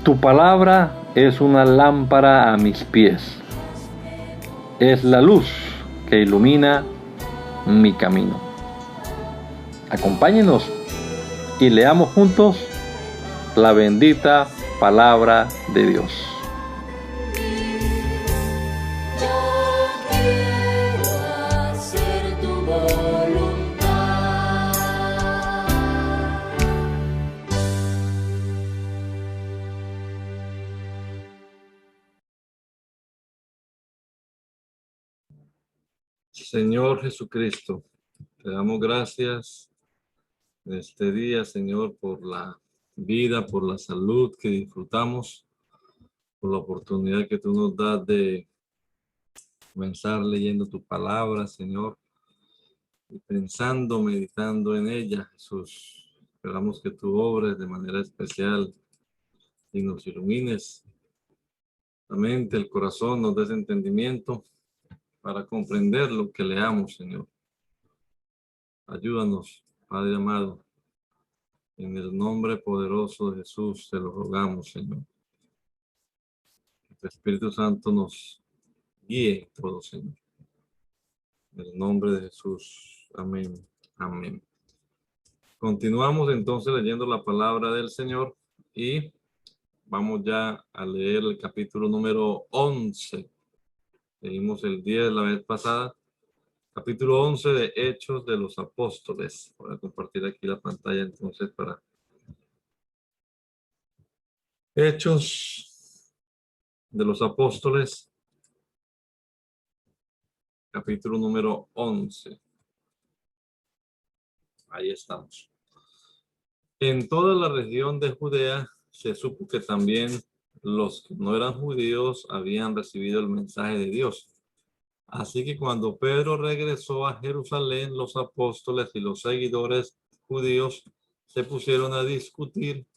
Tu palabra es una lámpara a mis pies. Es la luz que ilumina mi camino. Acompáñenos y leamos juntos la bendita palabra de Dios. Señor Jesucristo, te damos gracias en este día, Señor, por la vida, por la salud que disfrutamos, por la oportunidad que tú nos das de comenzar leyendo tu palabra, Señor, y pensando, meditando en ella, Jesús. Esperamos que tú obres de manera especial y nos ilumines la mente, el corazón, nos des entendimiento para comprender lo que leamos, Señor. Ayúdanos, Padre amado. En el nombre poderoso de Jesús te lo rogamos, Señor. Que tu Espíritu Santo nos guíe en todo, Señor. En el nombre de Jesús. Amén. Amén. Continuamos entonces leyendo la palabra del Señor y vamos ya a leer el capítulo número 11. Leímos el 10 la vez pasada. Capítulo 11 de Hechos de los Apóstoles. Voy a compartir aquí la pantalla entonces para Hechos de los Apóstoles. Capítulo número 11. Ahí estamos. En toda la región de Judea se supo que también los que no eran judíos habían recibido el mensaje de Dios. Así que cuando Pedro regresó a Jerusalén, los apóstoles y los seguidores judíos se pusieron a discutir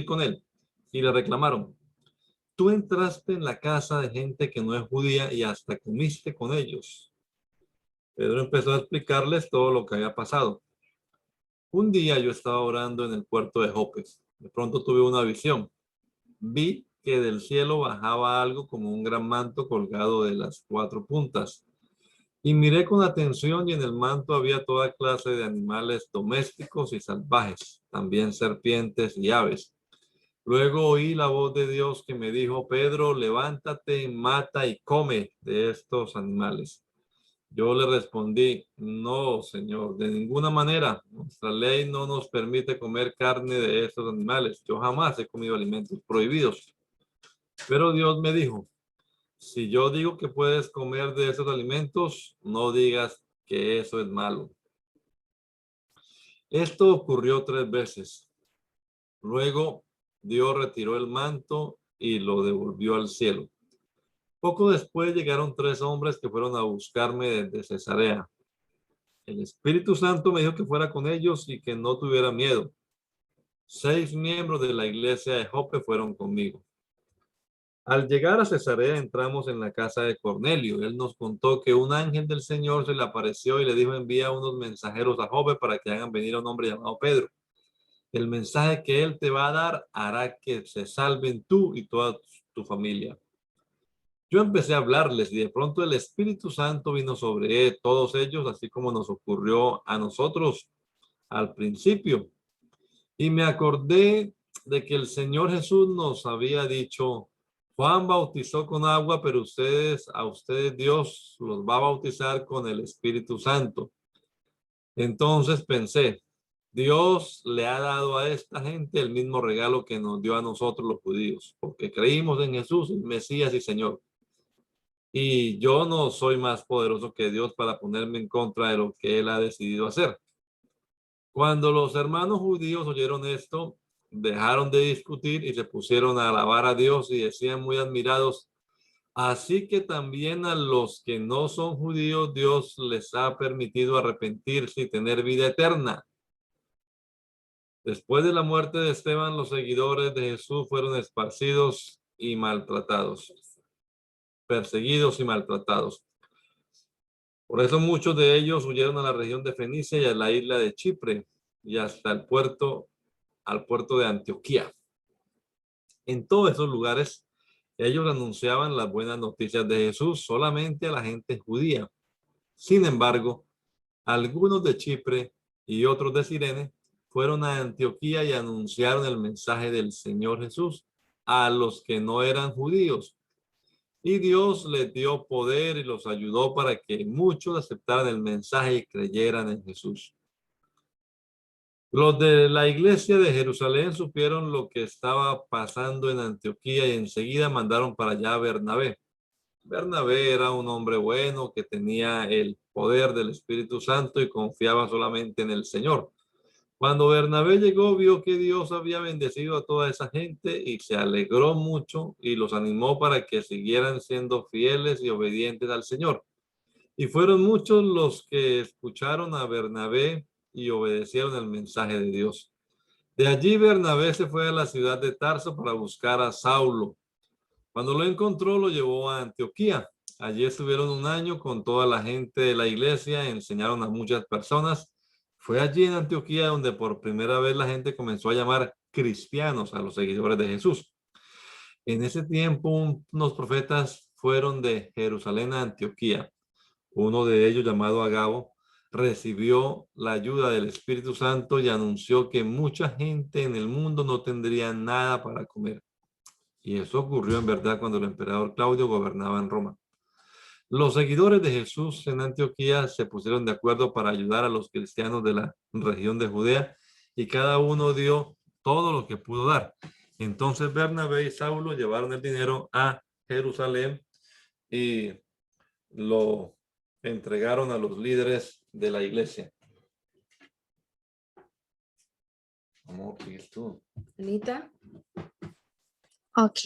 con él y le reclamaron: tú entraste en la casa de gente que no es judía y hasta comiste con ellos. Pedro empezó a explicarles todo lo que había pasado. Un día yo estaba orando en el puerto de Jope. De pronto tuve una visión. Vi que del cielo bajaba algo como un gran manto colgado de las 4 puntas. Y miré con atención y en el manto había toda clase de animales domésticos y salvajes, también serpientes y aves. Luego oí la voz de Dios que me dijo: Pedro, levántate, mata y come de estos animales. Yo le respondí: no, Señor, de ninguna manera. Nuestra ley no nos permite comer carne de estos animales. Yo jamás he comido alimentos prohibidos. Pero Dios me dijo: si yo digo que puedes comer de esos alimentos, no digas que eso es malo. Esto ocurrió 3 veces. Luego Dios retiró el manto y lo devolvió al cielo. Poco después llegaron 3 hombres que fueron a buscarme desde Cesarea. El Espíritu Santo me dijo que fuera con ellos y que no tuviera miedo. 6 miembros de la iglesia de Jope fueron conmigo. Al llegar a Cesarea entramos en la casa de Cornelio. Él nos contó que un ángel del Señor se le apareció y le dijo: envía unos mensajeros a Jope para que hagan venir a un hombre llamado Pedro. El mensaje que él te va a dar hará que se salven tú y toda tu familia. Yo empecé a hablarles y de pronto el Espíritu Santo vino sobre todos ellos, así como nos ocurrió a nosotros al principio. Y me acordé de que el Señor Jesús nos había dicho: Juan bautizó con agua, pero a ustedes Dios los va a bautizar con el Espíritu Santo. Entonces pensé: Dios le ha dado a esta gente el mismo regalo que nos dio a nosotros los judíos, porque creímos en Jesús, el Mesías y Señor. Y yo no soy más poderoso que Dios para ponerme en contra de lo que Él ha decidido hacer. Cuando los hermanos judíos oyeron esto, dejaron de discutir y se pusieron a alabar a Dios y decían muy admirados: así que también a los que no son judíos Dios les ha permitido arrepentirse y tener vida eterna. Después de la muerte de Esteban, los seguidores de Jesús fueron esparcidos y maltratados, perseguidos y maltratados. Por eso muchos de ellos huyeron a la región de Fenicia y a la isla de Chipre. y hasta al puerto de Antioquía. En todos esos lugares, ellos anunciaban las buenas noticias de Jesús solamente a la gente judía. Sin embargo, algunos de Chipre y otros de Cirene fueron a Antioquía y anunciaron el mensaje del Señor Jesús a los que no eran judíos. Y Dios les dio poder y los ayudó para que muchos aceptaran el mensaje y creyeran en Jesús. Los de la iglesia de Jerusalén supieron lo que estaba pasando en Antioquía y enseguida mandaron para allá a Bernabé. Bernabé era un hombre bueno que tenía el poder del Espíritu Santo y confiaba solamente en el Señor. Cuando Bernabé llegó, vio que Dios había bendecido a toda esa gente y se alegró mucho y los animó para que siguieran siendo fieles y obedientes al Señor. Y fueron muchos los que escucharon a Bernabé y obedecieron el mensaje de Dios. De allí Bernabé se fue a la ciudad de Tarso para buscar a Saulo. Cuando lo encontró, lo llevó a Antioquía. Allí estuvieron un año con toda la gente de la iglesia, enseñaron a muchas personas. Fue allí en Antioquía donde por primera vez la gente comenzó a llamar cristianos a los seguidores de Jesús. En ese tiempo, unos profetas fueron de Jerusalén a Antioquía. Uno de ellos, llamado Agabo, recibió la ayuda del Espíritu Santo y anunció que mucha gente en el mundo no tendría nada para comer. Y eso ocurrió en verdad cuando el emperador Claudio gobernaba en Roma. Los seguidores de Jesús en Antioquía se pusieron de acuerdo para ayudar a los cristianos de la región de Judea y cada uno dio todo lo que pudo dar. Entonces Bernabé y Saulo llevaron el dinero a Jerusalén y lo entregaron a los líderes de la iglesia. ¿Cómo sigues tú? Anita. Ok.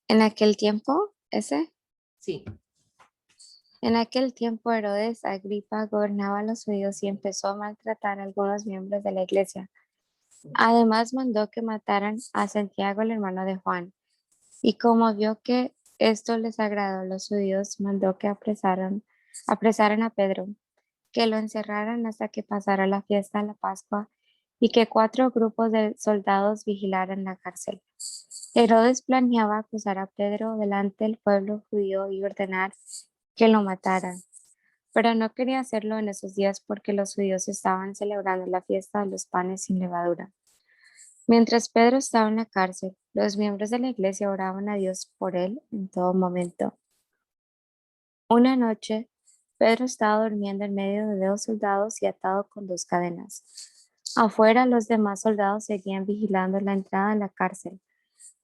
En aquel tiempo, Sí. En aquel tiempo Herodes Agripa gobernaba a los judíos y empezó a maltratar a algunos miembros de la iglesia. Además mandó que mataran a Santiago, el hermano de Juan. Y como vio que esto les agradó a los judíos, mandó que apresaran a Pedro, que lo encerraran hasta que pasara la fiesta de la Pascua y que 4 grupos de soldados vigilaran la cárcel. Herodes planeaba acusar a Pedro delante del pueblo judío y ordenar que lo mataran, pero no quería hacerlo en esos días porque los judíos estaban celebrando la fiesta de los panes sin levadura. Mientras Pedro estaba en la cárcel, los miembros de la iglesia oraban a Dios por él en todo momento. Una noche, Pedro estaba durmiendo en medio de 2 soldados y atado con 2 cadenas. Afuera, los demás soldados seguían vigilando la entrada de la cárcel.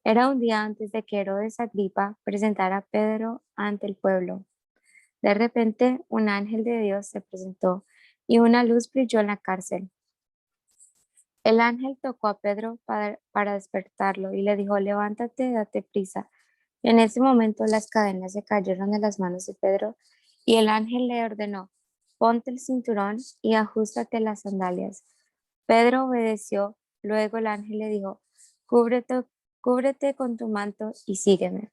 Era un día antes de que Herodes Agripa presentara a Pedro ante el pueblo. De repente, un ángel de Dios se presentó y una luz brilló en la cárcel. El ángel tocó a Pedro para despertarlo y le dijo: levántate, date prisa. En ese momento las cadenas se cayeron de las manos de Pedro y el ángel le ordenó: ponte el cinturón y ajustate las sandalias. Pedro obedeció. Luego el ángel le dijo: cúbrete con tu manto y sígueme.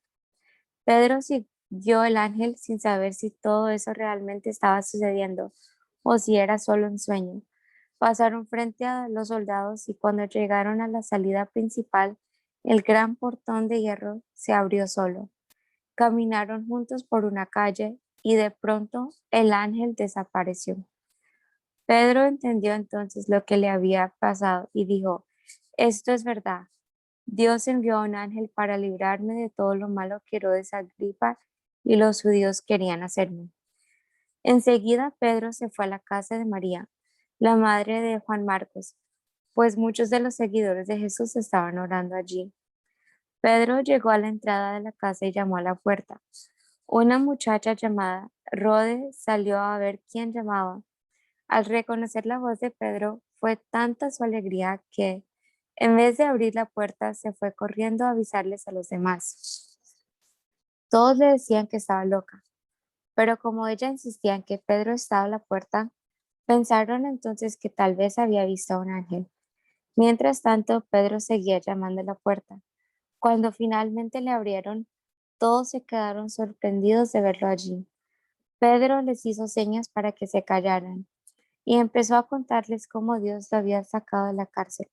Pedro siguió el ángel sin saber si todo eso realmente estaba sucediendo o si era solo un sueño. Pasaron frente a los soldados y cuando llegaron a la salida principal, el gran portón de hierro se abrió solo. Caminaron juntos por una calle y de pronto el ángel desapareció. Pedro entendió entonces lo que le había pasado y dijo: esto es verdad. Dios envió a un ángel para librarme de todo lo malo que Herodes Agripa y los judíos querían hacerme. Enseguida Pedro se fue a la casa de María, la madre de Juan Marcos, pues muchos de los seguidores de Jesús estaban orando allí. Pedro llegó a la entrada de la casa y llamó a la puerta. Una muchacha llamada Rode salió a ver quién llamaba. Al reconocer la voz de Pedro, fue tanta su alegría que, en vez de abrir la puerta, se fue corriendo a avisarles a los demás. Todos le decían que estaba loca, pero como ella insistía en que Pedro estaba a la puerta, pensaron entonces que tal vez había visto a un ángel. Mientras tanto, Pedro seguía llamando a la puerta. Cuando finalmente le abrieron, todos se quedaron sorprendidos de verlo allí. Pedro les hizo señas para que se callaran y empezó a contarles cómo Dios lo había sacado de la cárcel.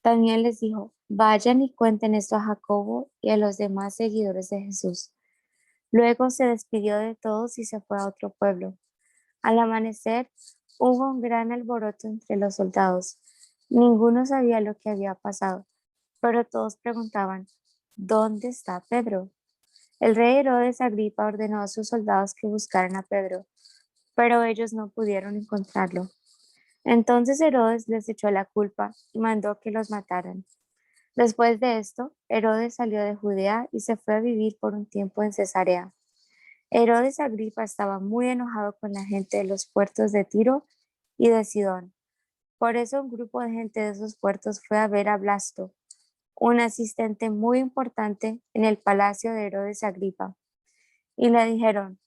También les dijo, vayan y cuenten esto a Jacobo y a los demás seguidores de Jesús. Luego se despidió de todos y se fue a otro pueblo. Al amanecer hubo un gran alboroto entre los soldados. Ninguno sabía lo que había pasado, pero todos preguntaban, ¿dónde está Pedro? El rey Herodes Agripa ordenó a sus soldados que buscaran a Pedro, pero ellos no pudieron encontrarlo. Entonces Herodes les echó la culpa y mandó que los mataran. Después de esto, Herodes salió de Judea y se fue a vivir por un tiempo en Cesarea. Herodes Agripa estaba muy enojado con la gente de los puertos de Tiro y de Sidón. Por eso un grupo de gente de esos puertos fue a ver a Blasto, un asistente muy importante en el palacio de Herodes Agripa, y le dijeron,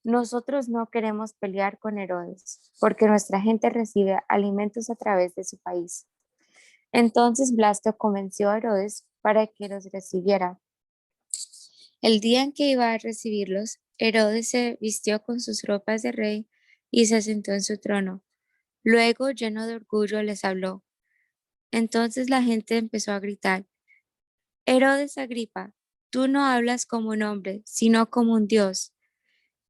nosotros no queremos pelear con Herodes, porque nuestra gente recibe alimentos a través de su país. Entonces Blasto convenció a Herodes para que los recibiera. El día en que iba a recibirlos, Herodes se vistió con sus ropas de rey y se sentó en su trono. Luego, lleno de orgullo, les habló. Entonces la gente empezó a gritar, Herodes Agripa, tú no hablas como un hombre, sino como un dios.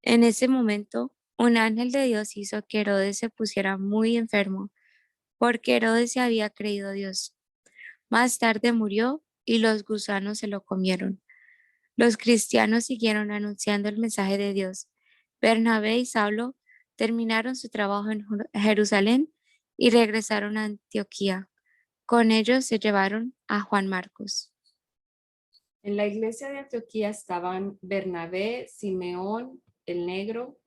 En ese momento, un ángel de Dios hizo que Herodes se pusiera muy enfermo, porque Herodes se había creído Dios. Más tarde murió y los gusanos se lo comieron. Los cristianos siguieron anunciando el mensaje de Dios. Bernabé y Saulo terminaron su trabajo en Jerusalén y regresaron a Antioquía. Con ellos se llevaron a Juan Marcos. En la iglesia de Antioquía estaban Bernabé, Simeón, el negro,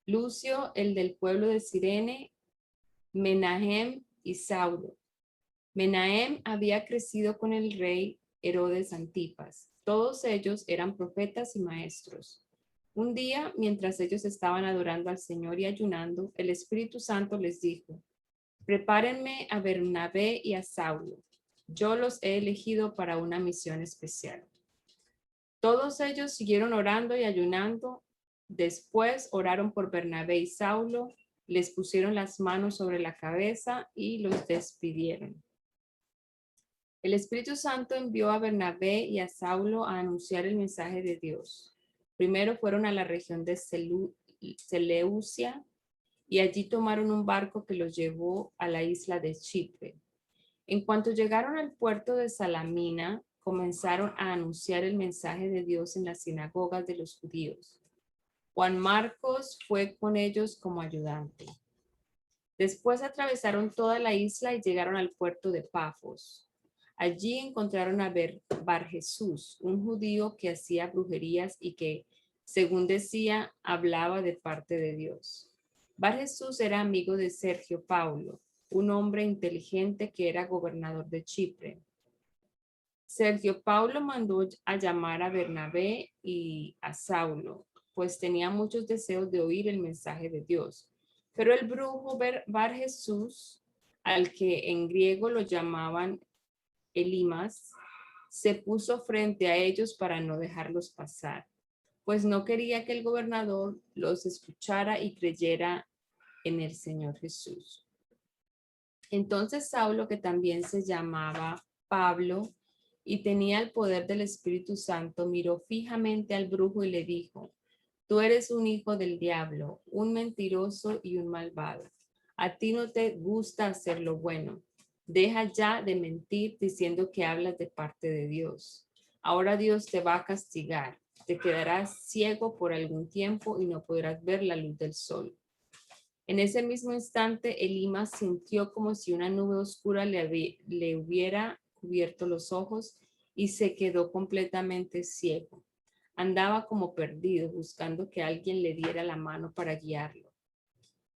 Lucio, el del pueblo de Cirene, Menahem y Saulo. Menahem había crecido con el rey Herodes Antipas. Todos ellos eran profetas y maestros. Un día, mientras ellos estaban adorando al Señor y ayunando, el Espíritu Santo les dijo, prepárenme a Bernabé y a Saulo. Yo los he elegido para una misión especial. Todos ellos siguieron orando y ayunando. Después oraron por Bernabé y Saulo, les pusieron las manos sobre la cabeza y los despidieron. El Espíritu Santo envió a Bernabé y a Saulo a anunciar el mensaje de Dios. Primero fueron a la región de Seleucia y allí tomaron un barco que los llevó a la isla de Chipre. En cuanto llegaron al puerto de Salamina, comenzaron a anunciar el mensaje de Dios en las sinagogas de los judíos. Juan Marcos fue con ellos como ayudante. Después atravesaron toda la isla y llegaron al puerto de Pafos. Allí encontraron a Bar Jesús, un judío que hacía brujerías y que, según decía, hablaba de parte de Dios. Bar Jesús era amigo de Sergio Paulo, un hombre inteligente que era gobernador de Chipre. Sergio Paulo mandó a llamar a Bernabé y a Saulo, pues tenía muchos deseos de oír el mensaje de Dios. Pero el brujo Bar Jesús, al que en griego lo llamaban Elimas, se puso frente a ellos para no dejarlos pasar, pues no quería que el gobernador los escuchara y creyera en el Señor Jesús. Entonces Saulo, que también se llamaba Pablo y tenía el poder del Espíritu Santo, miró fijamente al brujo y le dijo, tú eres un hijo del diablo, un mentiroso y un malvado. A ti no te gusta hacer lo bueno. Deja ya de mentir diciendo que hablas de parte de Dios. Ahora Dios te va a castigar. Te quedarás ciego por algún tiempo y no podrás ver la luz del sol. En ese mismo instante, Elimas sintió como si una nube oscura le hubiera cubierto los ojos y se quedó completamente ciego. Andaba como perdido, buscando que alguien le diera la mano para guiarlo.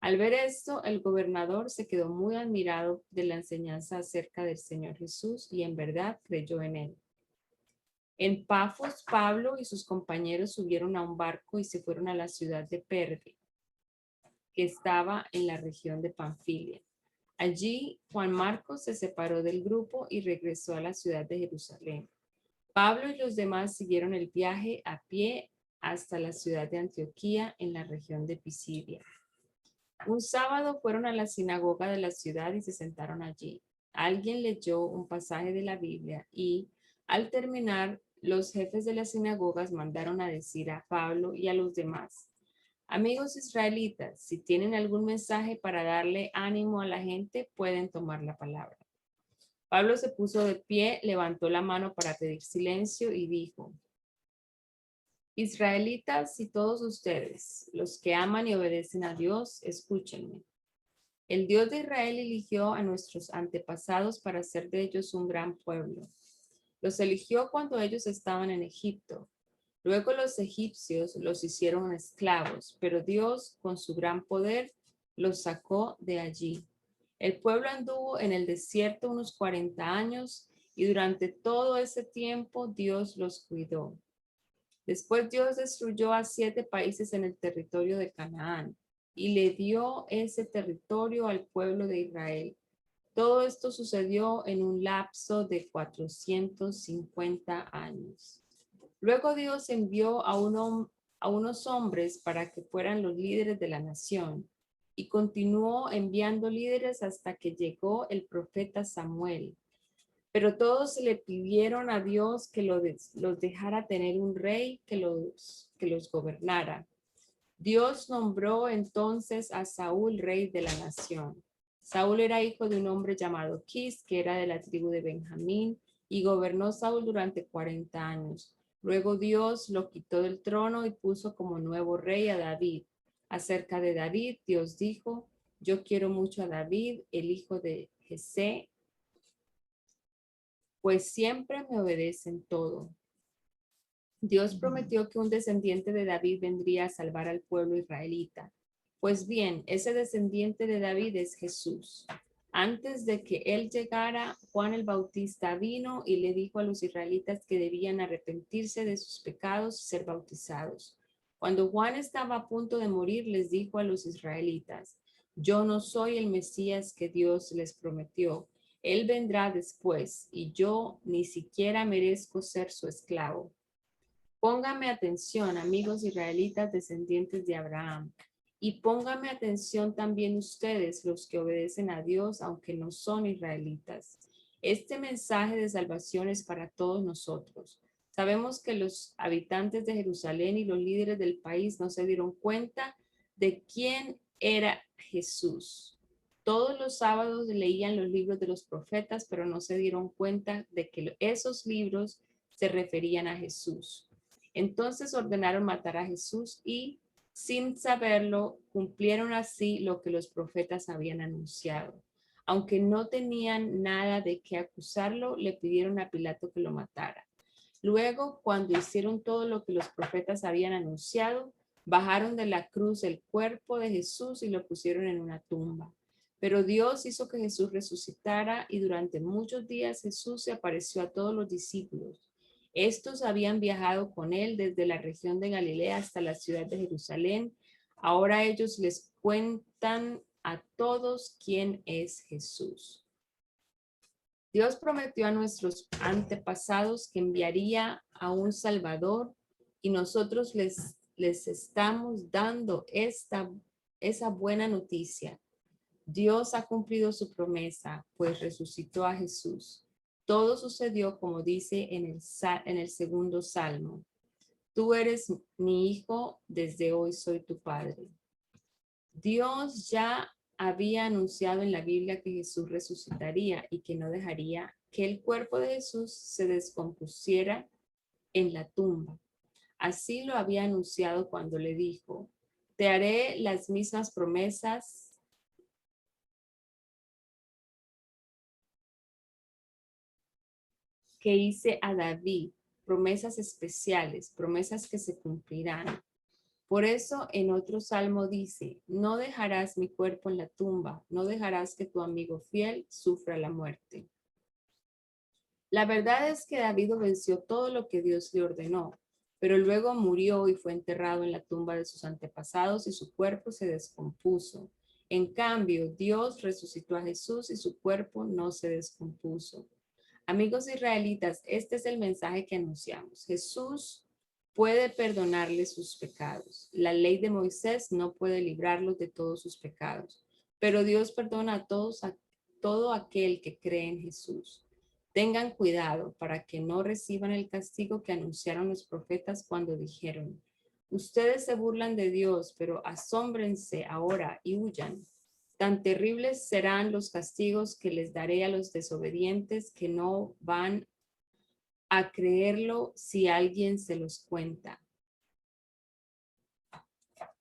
Al ver esto, el gobernador se quedó muy admirado de la enseñanza acerca del Señor Jesús y en verdad creyó en él. En Pafos, Pablo y sus compañeros subieron a un barco y se fueron a la ciudad de Perge, que estaba en la región de Panfilia. Allí, Juan Marcos se separó del grupo y regresó a la ciudad de Jerusalén. Pablo y los demás siguieron el viaje a pie hasta la ciudad de Antioquía en la región de Pisidia. Un sábado fueron a la sinagoga de la ciudad y se sentaron allí. Alguien leyó un pasaje de la Biblia y, al terminar, los jefes de las sinagogas mandaron a decir a Pablo y a los demás: amigos israelitas, si tienen algún mensaje para darle ánimo a la gente, pueden tomar la palabra. Pablo se puso de pie, levantó la mano para pedir silencio y dijo: israelitas y todos ustedes, los que aman y obedecen a Dios, escúchenme. El Dios de Israel eligió a nuestros antepasados para hacer de ellos un gran pueblo. Los eligió cuando ellos estaban en Egipto. Luego los egipcios los hicieron esclavos, pero Dios, con su gran poder, los sacó de allí. El pueblo anduvo en el desierto unos 40 años y durante todo ese tiempo Dios los cuidó. Después Dios destruyó a 7 países en el territorio de Canaán y le dio ese territorio al pueblo de Israel. Todo esto sucedió en un lapso de 450 años. Luego Dios envió a unos hombres para que fueran los líderes de la nación y continuó enviando líderes hasta que llegó el profeta Samuel. Pero todos le pidieron a Dios que los dejara tener un rey que los gobernara. Dios nombró entonces a Saúl rey de la nación. Saúl era hijo de un hombre llamado Quis, que era de la tribu de Benjamín, y gobernó Saúl durante 40 años. Luego Dios lo quitó del trono y puso como nuevo rey a David. Acerca de David, Dios dijo: yo quiero mucho a David, el hijo de Jesé, pues siempre me obedecen todo. Dios prometió que un descendiente de David vendría a salvar al pueblo israelita. Pues bien, ese descendiente de David es Jesús. Antes de que él llegara, Juan el Bautista vino y le dijo a los israelitas que debían arrepentirse de sus pecados y ser bautizados. Cuando Juan estaba a punto de morir, les dijo a los israelitas: yo no soy el Mesías que Dios les prometió. Él vendrá después y yo ni siquiera merezco ser su esclavo. Póngame atención, amigos israelitas descendientes de Abraham, y póngame atención también ustedes, los que obedecen a Dios, aunque no son israelitas. Este mensaje de salvación es para todos nosotros. Sabemos que los habitantes de Jerusalén y los líderes del país no se dieron cuenta de quién era Jesús. Todos los sábados leían los libros de los profetas, pero no se dieron cuenta de que esos libros se referían a Jesús. Entonces ordenaron matar a Jesús y, sin saberlo, cumplieron así lo que los profetas habían anunciado. Aunque no tenían nada de qué acusarlo, le pidieron a Pilato que lo matara. Luego, cuando hicieron todo lo que los profetas habían anunciado, bajaron de la cruz el cuerpo de Jesús y lo pusieron en una tumba. Pero Dios hizo que Jesús resucitara y durante muchos días Jesús se apareció a todos los discípulos. Estos habían viajado con él desde la región de Galilea hasta la ciudad de Jerusalén. Ahora ellos les cuentan a todos quién es Jesús. Dios prometió a nuestros antepasados que enviaría a un Salvador y nosotros les estamos dando esa buena noticia. Dios ha cumplido su promesa, pues resucitó a Jesús. Todo sucedió como dice en el segundo salmo: tú eres mi hijo, desde hoy soy tu padre. Dios ya había anunciado en la Biblia que Jesús resucitaría y que no dejaría que el cuerpo de Jesús se descompusiera en la tumba. Así lo había anunciado cuando le dijo: te haré las mismas promesas que hice a David, promesas especiales, promesas que se cumplirán. Por eso en otro salmo dice: no dejarás mi cuerpo en la tumba, no dejarás que tu amigo fiel sufra la muerte. La verdad es que David obedeció todo lo que Dios le ordenó, pero luego murió y fue enterrado en la tumba de sus antepasados y su cuerpo se descompuso. En cambio, Dios resucitó a Jesús y su cuerpo no se descompuso. Amigos israelitas, este es el mensaje que anunciamos. Jesús puede perdonarles sus pecados. La ley de Moisés no puede librarlos de todos sus pecados, pero Dios perdona a todo aquel que cree en Jesús. Tengan cuidado para que no reciban el castigo que anunciaron los profetas cuando dijeron: ustedes se burlan de Dios, pero asómbrense ahora y huyan. Tan terribles serán los castigos que les daré a los desobedientes que no van a creerlo si alguien se los cuenta.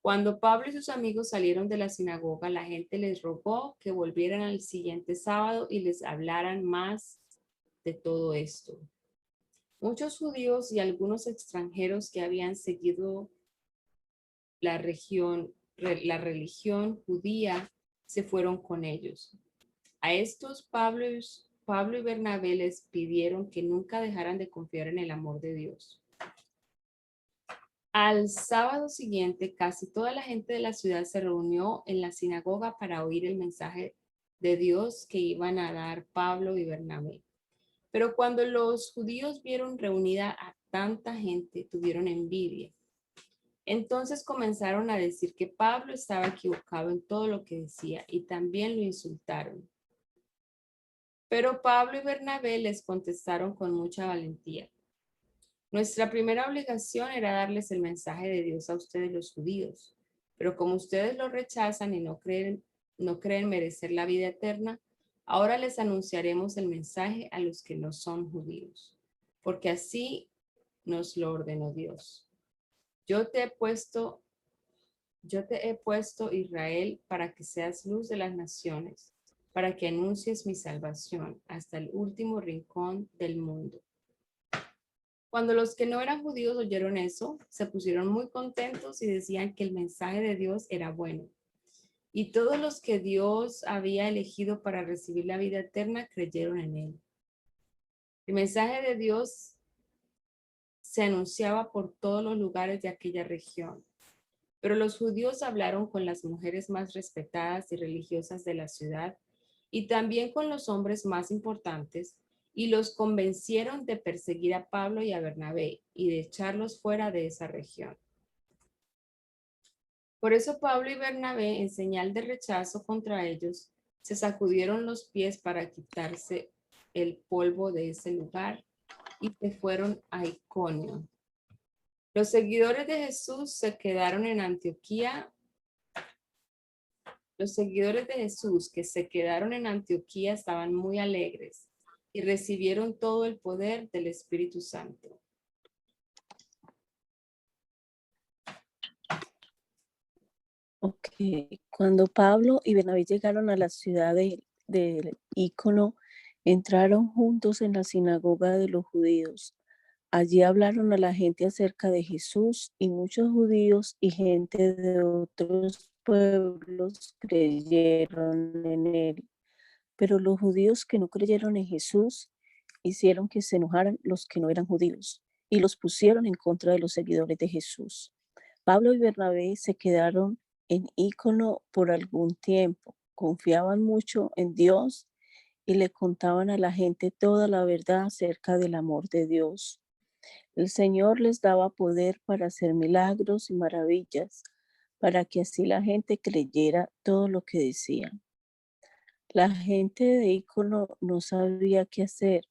Cuando Pablo y sus amigos salieron de la sinagoga, la gente les rogó que volvieran al siguiente sábado y les hablaran más de todo esto. Muchos judíos y algunos extranjeros que habían seguido la religión judía se fueron con ellos. A estos Pablo y Bernabé les pidieron que nunca dejaran de confiar en el amor de Dios. Al sábado siguiente, casi toda la gente de la ciudad se reunió en la sinagoga para oír el mensaje de Dios que iban a dar Pablo y Bernabé. Pero cuando los judíos vieron reunida a tanta gente, tuvieron envidia. Entonces comenzaron a decir que Pablo estaba equivocado en todo lo que decía y también lo insultaron. Pero Pablo y Bernabé les contestaron con mucha valentía: nuestra primera obligación era darles el mensaje de Dios a ustedes los judíos, pero como ustedes lo rechazan y no creen merecer la vida eterna, ahora les anunciaremos el mensaje a los que no son judíos, porque así nos lo ordenó Dios. Yo te he puesto, Israel, para que seas luz de las naciones, para que anuncies mi salvación hasta el último rincón del mundo. Cuando los que no eran judíos oyeron eso, se pusieron muy contentos y decían que el mensaje de Dios era bueno. Y todos los que Dios había elegido para recibir la vida eterna creyeron en él. El mensaje de Dios se anunciaba por todos los lugares de aquella región. Pero los judíos hablaron con las mujeres más respetadas y religiosas de la ciudad y también con los hombres más importantes, y los convencieron de perseguir a Pablo y a Bernabé y de echarlos fuera de esa región. Por eso Pablo y Bernabé, en señal de rechazo contra ellos, se sacudieron los pies para quitarse el polvo de ese lugar y se fueron a Iconio. Los seguidores de Jesús se quedaron en Antioquía. Los seguidores de Jesús que se quedaron en Antioquía estaban muy alegres y recibieron todo el poder del Espíritu Santo. Ok, cuando Pablo y Bernabé llegaron a la ciudad del Ícono, entraron juntos en la sinagoga de los judíos. Allí hablaron a la gente acerca de Jesús y muchos judíos y gente de otros pueblos creyeron en él. Pero los judíos que no creyeron en Jesús hicieron que se enojaran los que no eran judíos y los pusieron en contra de los seguidores de Jesús. Pablo y Bernabé se quedaron en Ícono por algún tiempo, confiaban mucho en Dios y le contaban a la gente toda la verdad acerca del amor de Dios. El Señor les daba poder para hacer milagros y maravillas, para que así la gente creyera todo lo que decían. La gente de Ícono no sabía qué hacer,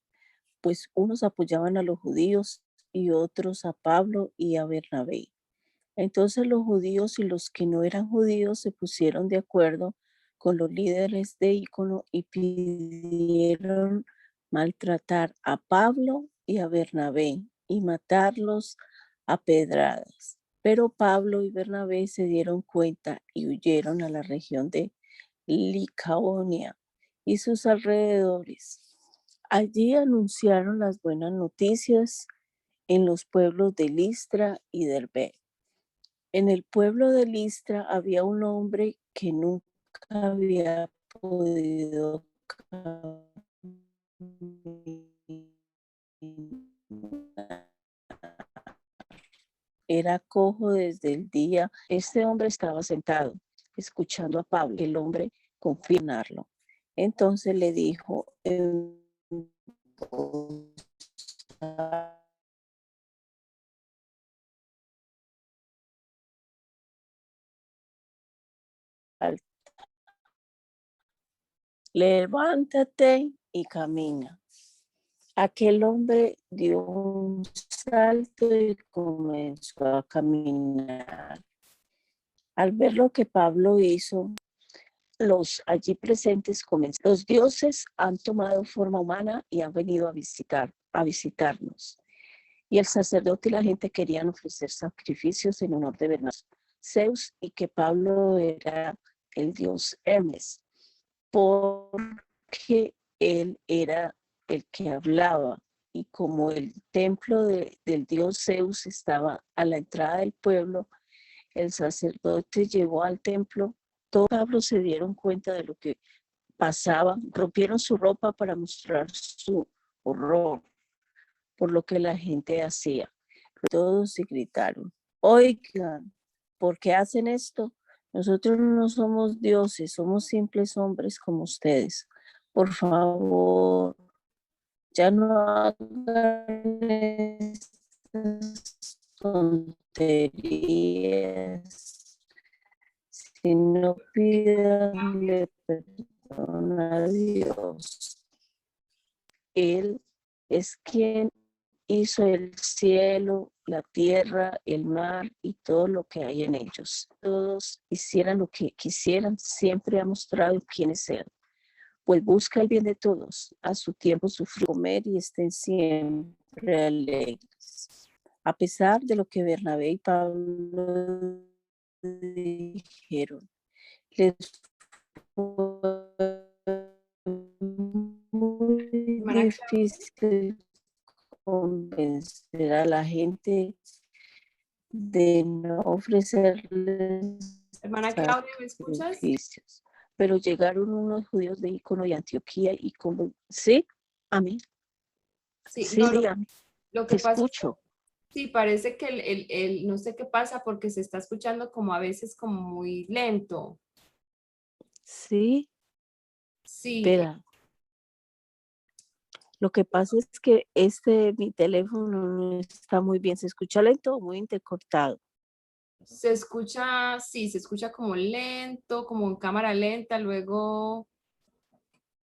pues unos apoyaban a los judíos y otros a Pablo y a Bernabé. Entonces los judíos y los que no eran judíos se pusieron de acuerdo con los líderes de Ícono y pidieron maltratar a Pablo y a Bernabé y matarlos a pedradas. Pero Pablo y Bernabé se dieron cuenta y huyeron a la región de Licaonia y sus alrededores. Allí anunciaron las buenas noticias en los pueblos de Listra y Derbe. En el pueblo de Listra había un hombre que nunca había podido caminar. Era cojo desde el día. Este hombre estaba sentado, escuchando a Pablo. El hombre confirmarlo. Entonces le dijo en voz altar. Levántate y camina. Aquel hombre dio un salto y comenzó a caminar. Al ver lo que Pablo hizo, los allí presentes comenzaron. Los dioses han tomado forma humana y han venido a visitarnos. Y el sacerdote y la gente querían ofrecer sacrificios en honor de Bernabé, Zeus, y que Pablo era el dios Hermes, porque él era el que hablaba. Y como el templo del dios Zeus estaba a la entrada del pueblo, el sacerdote llevó al templo. Todos Pablo se dieron cuenta de lo que pasaba, rompieron su ropa para mostrar su horror por lo que la gente hacía. Todos se gritaron: oigan, ¿por qué hacen esto? Nosotros no somos dioses, somos simples hombres como ustedes. Por favor, ya no hagan estas tonterías, sino pídanle perdón a Dios. Él es quien hizo el cielo, la tierra, el mar y todo lo que hay en ellos. Todos hicieran lo que quisieran, siempre ha mostrado quiénes eran. Pues busca el bien de todos, a su tiempo sufrir, comer y estén siempre alegres. A pesar de lo que Bernabé y Pablo dijeron, les fue muy difícil convencer a la gente de no ofrecerles Hermana Claudia, ¿me escuchas? sacrificios. Pero llegaron unos judíos de Icono y Antioquía y como, sí, a mí, Sí, sí, no, dígame, lo te que pasa es que escucho. sí, parece que no sé qué pasa porque se está escuchando como a veces como muy lento. Sí, Sí, espera. Lo que pasa es que mi teléfono no está muy bien, se escucha lento o muy intercortado. se escucha, sí, se escucha como lento, como en cámara lenta, luego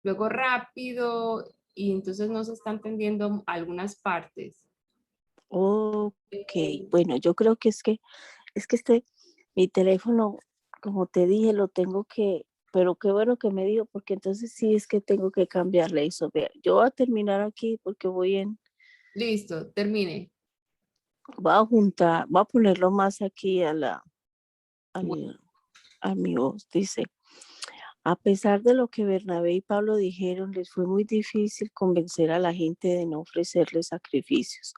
rápido, y entonces no se está entendiendo algunas partes. Ok, Eh, bueno, yo creo que mi teléfono, como te dije, lo tengo que, pero qué bueno que me dijo, porque entonces sí es que tengo que cambiarle eso. Vea, yo voy a terminar aquí porque Listo, termine. voy a ponerlo más aquí Bueno, a mi voz. Dice: a pesar de lo que Bernabé y Pablo dijeron, les fue muy difícil convencer a la gente de no ofrecerles sacrificios.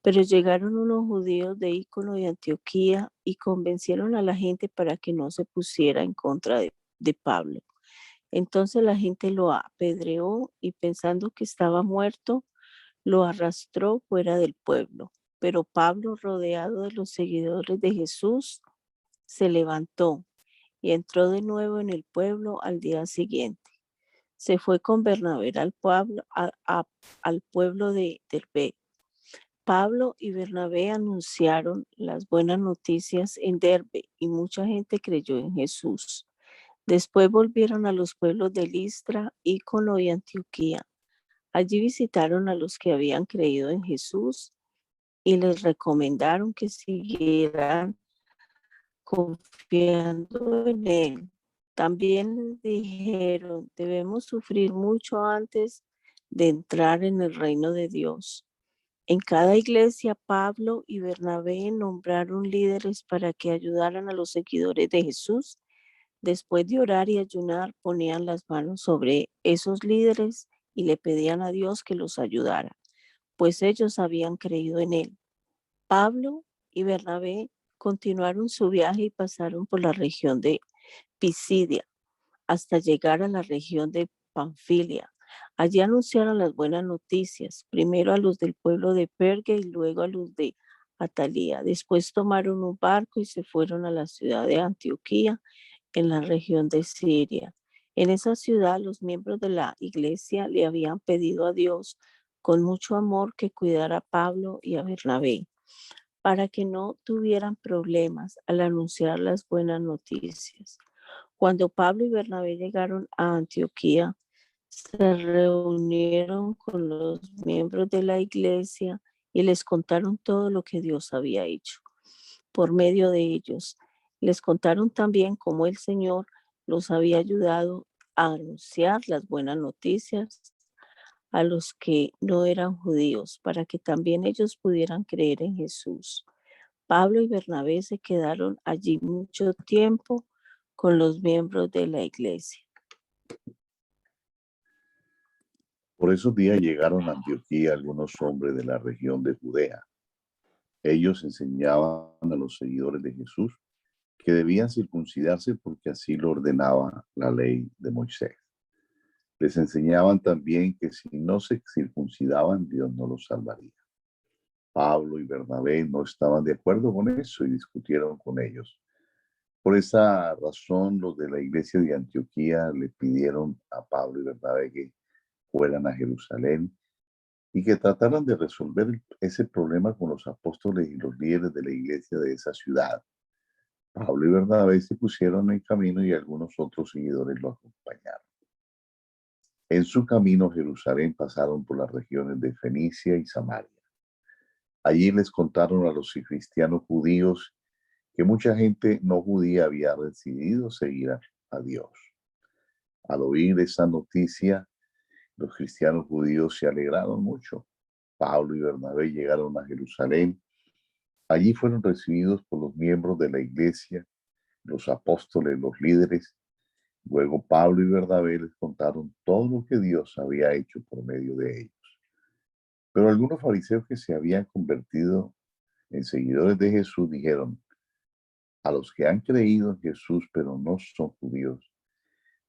Pero llegaron unos judíos de Icono y Antioquía y convencieron a la gente para que no se pusiera en contra de Pablo. Entonces la gente lo apedreó y pensando que estaba muerto, lo arrastró fuera del pueblo. Pero Pablo, rodeado de los seguidores de Jesús, se levantó y entró de nuevo en el pueblo al día siguiente. Se fue con Bernabé al pueblo de Derbe. Pablo y Bernabé anunciaron las buenas noticias en Derbe y mucha gente creyó en Jesús. Después volvieron a los pueblos de Listra, Ícono y Antioquía. Allí visitaron a los que habían creído en Jesús y les recomendaron que siguieran confiando en Él. También les dijeron: debemos sufrir mucho antes de entrar en el reino de Dios. En cada iglesia, Pablo y Bernabé nombraron líderes para que ayudaran a los seguidores de Jesús. Después de orar y ayunar, ponían las manos sobre esos líderes y le pedían a Dios que los ayudara, pues ellos habían creído en Él. Pablo y Bernabé continuaron su viaje y pasaron por la región de Pisidia hasta llegar a la región de Panfilia. Allí anunciaron las buenas noticias, primero a los del pueblo de Perge y luego a los de Atalía. Después tomaron un barco y se fueron a la ciudad de Antioquía, en la región de Siria. En esa ciudad, los miembros de la iglesia le habían pedido a Dios con mucho amor que cuidara a Pablo y a Bernabé, para que no tuvieran problemas al anunciar las buenas noticias. Cuando Pablo y Bernabé llegaron a Antioquía, se reunieron con los miembros de la iglesia y les contaron todo lo que Dios había hecho por medio de ellos. Les contaron también cómo el Señor los había ayudado a anunciar las buenas noticias a los que no eran judíos, para que también ellos pudieran creer en Jesús. Pablo y Bernabé se quedaron allí mucho tiempo con los miembros de la iglesia. Por esos días llegaron a Antioquía algunos hombres de la región de Judea. Ellos enseñaban a los seguidores de Jesús que debían circuncidarse porque así lo ordenaba la ley de Moisés. Les enseñaban también que si no se circuncidaban, Dios no los salvaría. Pablo y Bernabé no estaban de acuerdo con eso y discutieron con ellos. Por esa razón, los de la iglesia de Antioquía le pidieron a Pablo y Bernabé que fueran a Jerusalén y que trataran de resolver ese problema con los apóstoles y los líderes de la iglesia de esa ciudad. Pablo y Bernabé se pusieron en camino y algunos otros seguidores lo acompañaron. En su camino a Jerusalén pasaron por las regiones de Fenicia y Samaria. Allí les contaron a los cristianos judíos que mucha gente no judía había decidido seguir a Dios. Al oír esa noticia, los cristianos judíos se alegraron mucho. Pablo y Bernabé llegaron a Jerusalén. Allí fueron recibidos por los miembros de la iglesia, los apóstoles, los líderes. Luego Pablo y Bernabé les contaron todo lo que Dios había hecho por medio de ellos. Pero algunos fariseos que se habían convertido en seguidores de Jesús dijeron: a los que han creído en Jesús pero no son judíos,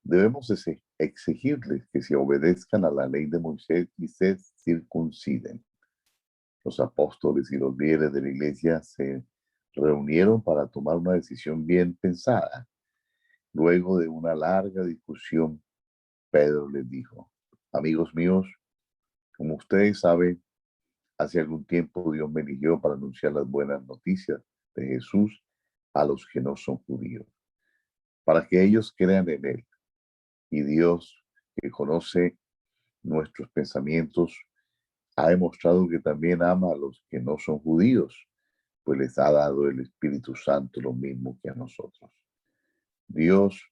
debemos exigirles que se obedezcan a la ley de Moisés y se circunciden. Los apóstoles y los líderes de la iglesia se reunieron para tomar una decisión bien pensada. Luego de una larga discusión, Pedro les dijo: amigos míos, como ustedes saben, hace algún tiempo Dios me eligió para anunciar las buenas noticias de Jesús a los que no son judíos, para que ellos crean en Él. Y Dios, que conoce nuestros pensamientos, ha demostrado que también ama a los que no son judíos, pues les ha dado el Espíritu Santo lo mismo que a nosotros. Dios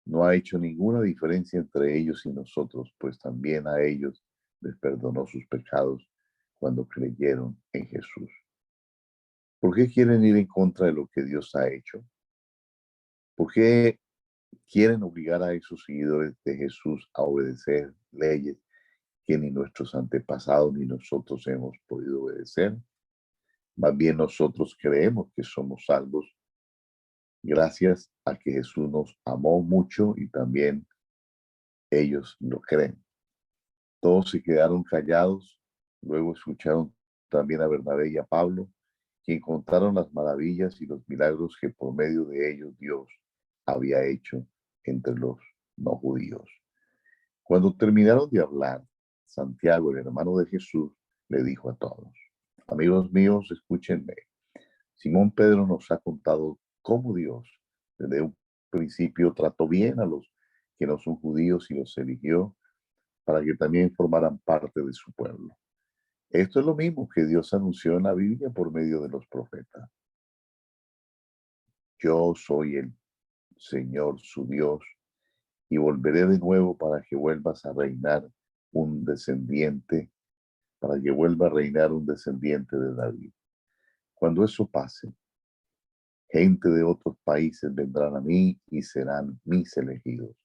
no ha hecho ninguna diferencia entre ellos y nosotros, pues también a ellos les perdonó sus pecados cuando creyeron en Jesús. ¿Por qué quieren ir en contra de lo que Dios ha hecho? ¿Por qué quieren obligar a esos seguidores de Jesús a obedecer leyes que ni nuestros antepasados ni nosotros hemos podido obedecer? Más bien nosotros creemos que somos salvos gracias a que Jesús nos amó mucho y también ellos lo creen. Todos se quedaron callados, luego escucharon también a Bernabé y a Pablo, quien contaron las maravillas y los milagros que por medio de ellos Dios había hecho entre los no judíos. Cuando terminaron de hablar, Santiago, el hermano de Jesús, le dijo a todos: amigos míos, escúchenme. Simón Pedro nos ha contado cómo Dios desde un principio trató bien a los que no son judíos y los eligió para que también formaran parte de su pueblo. Esto es lo mismo que Dios anunció en la Biblia por medio de los profetas. Yo soy el Señor su Dios y volveré de nuevo para que vuelvas a reinar un descendiente, para que vuelva a reinar un descendiente de David. Cuando eso pase, gente de otros países vendrán a mí y serán mis elegidos.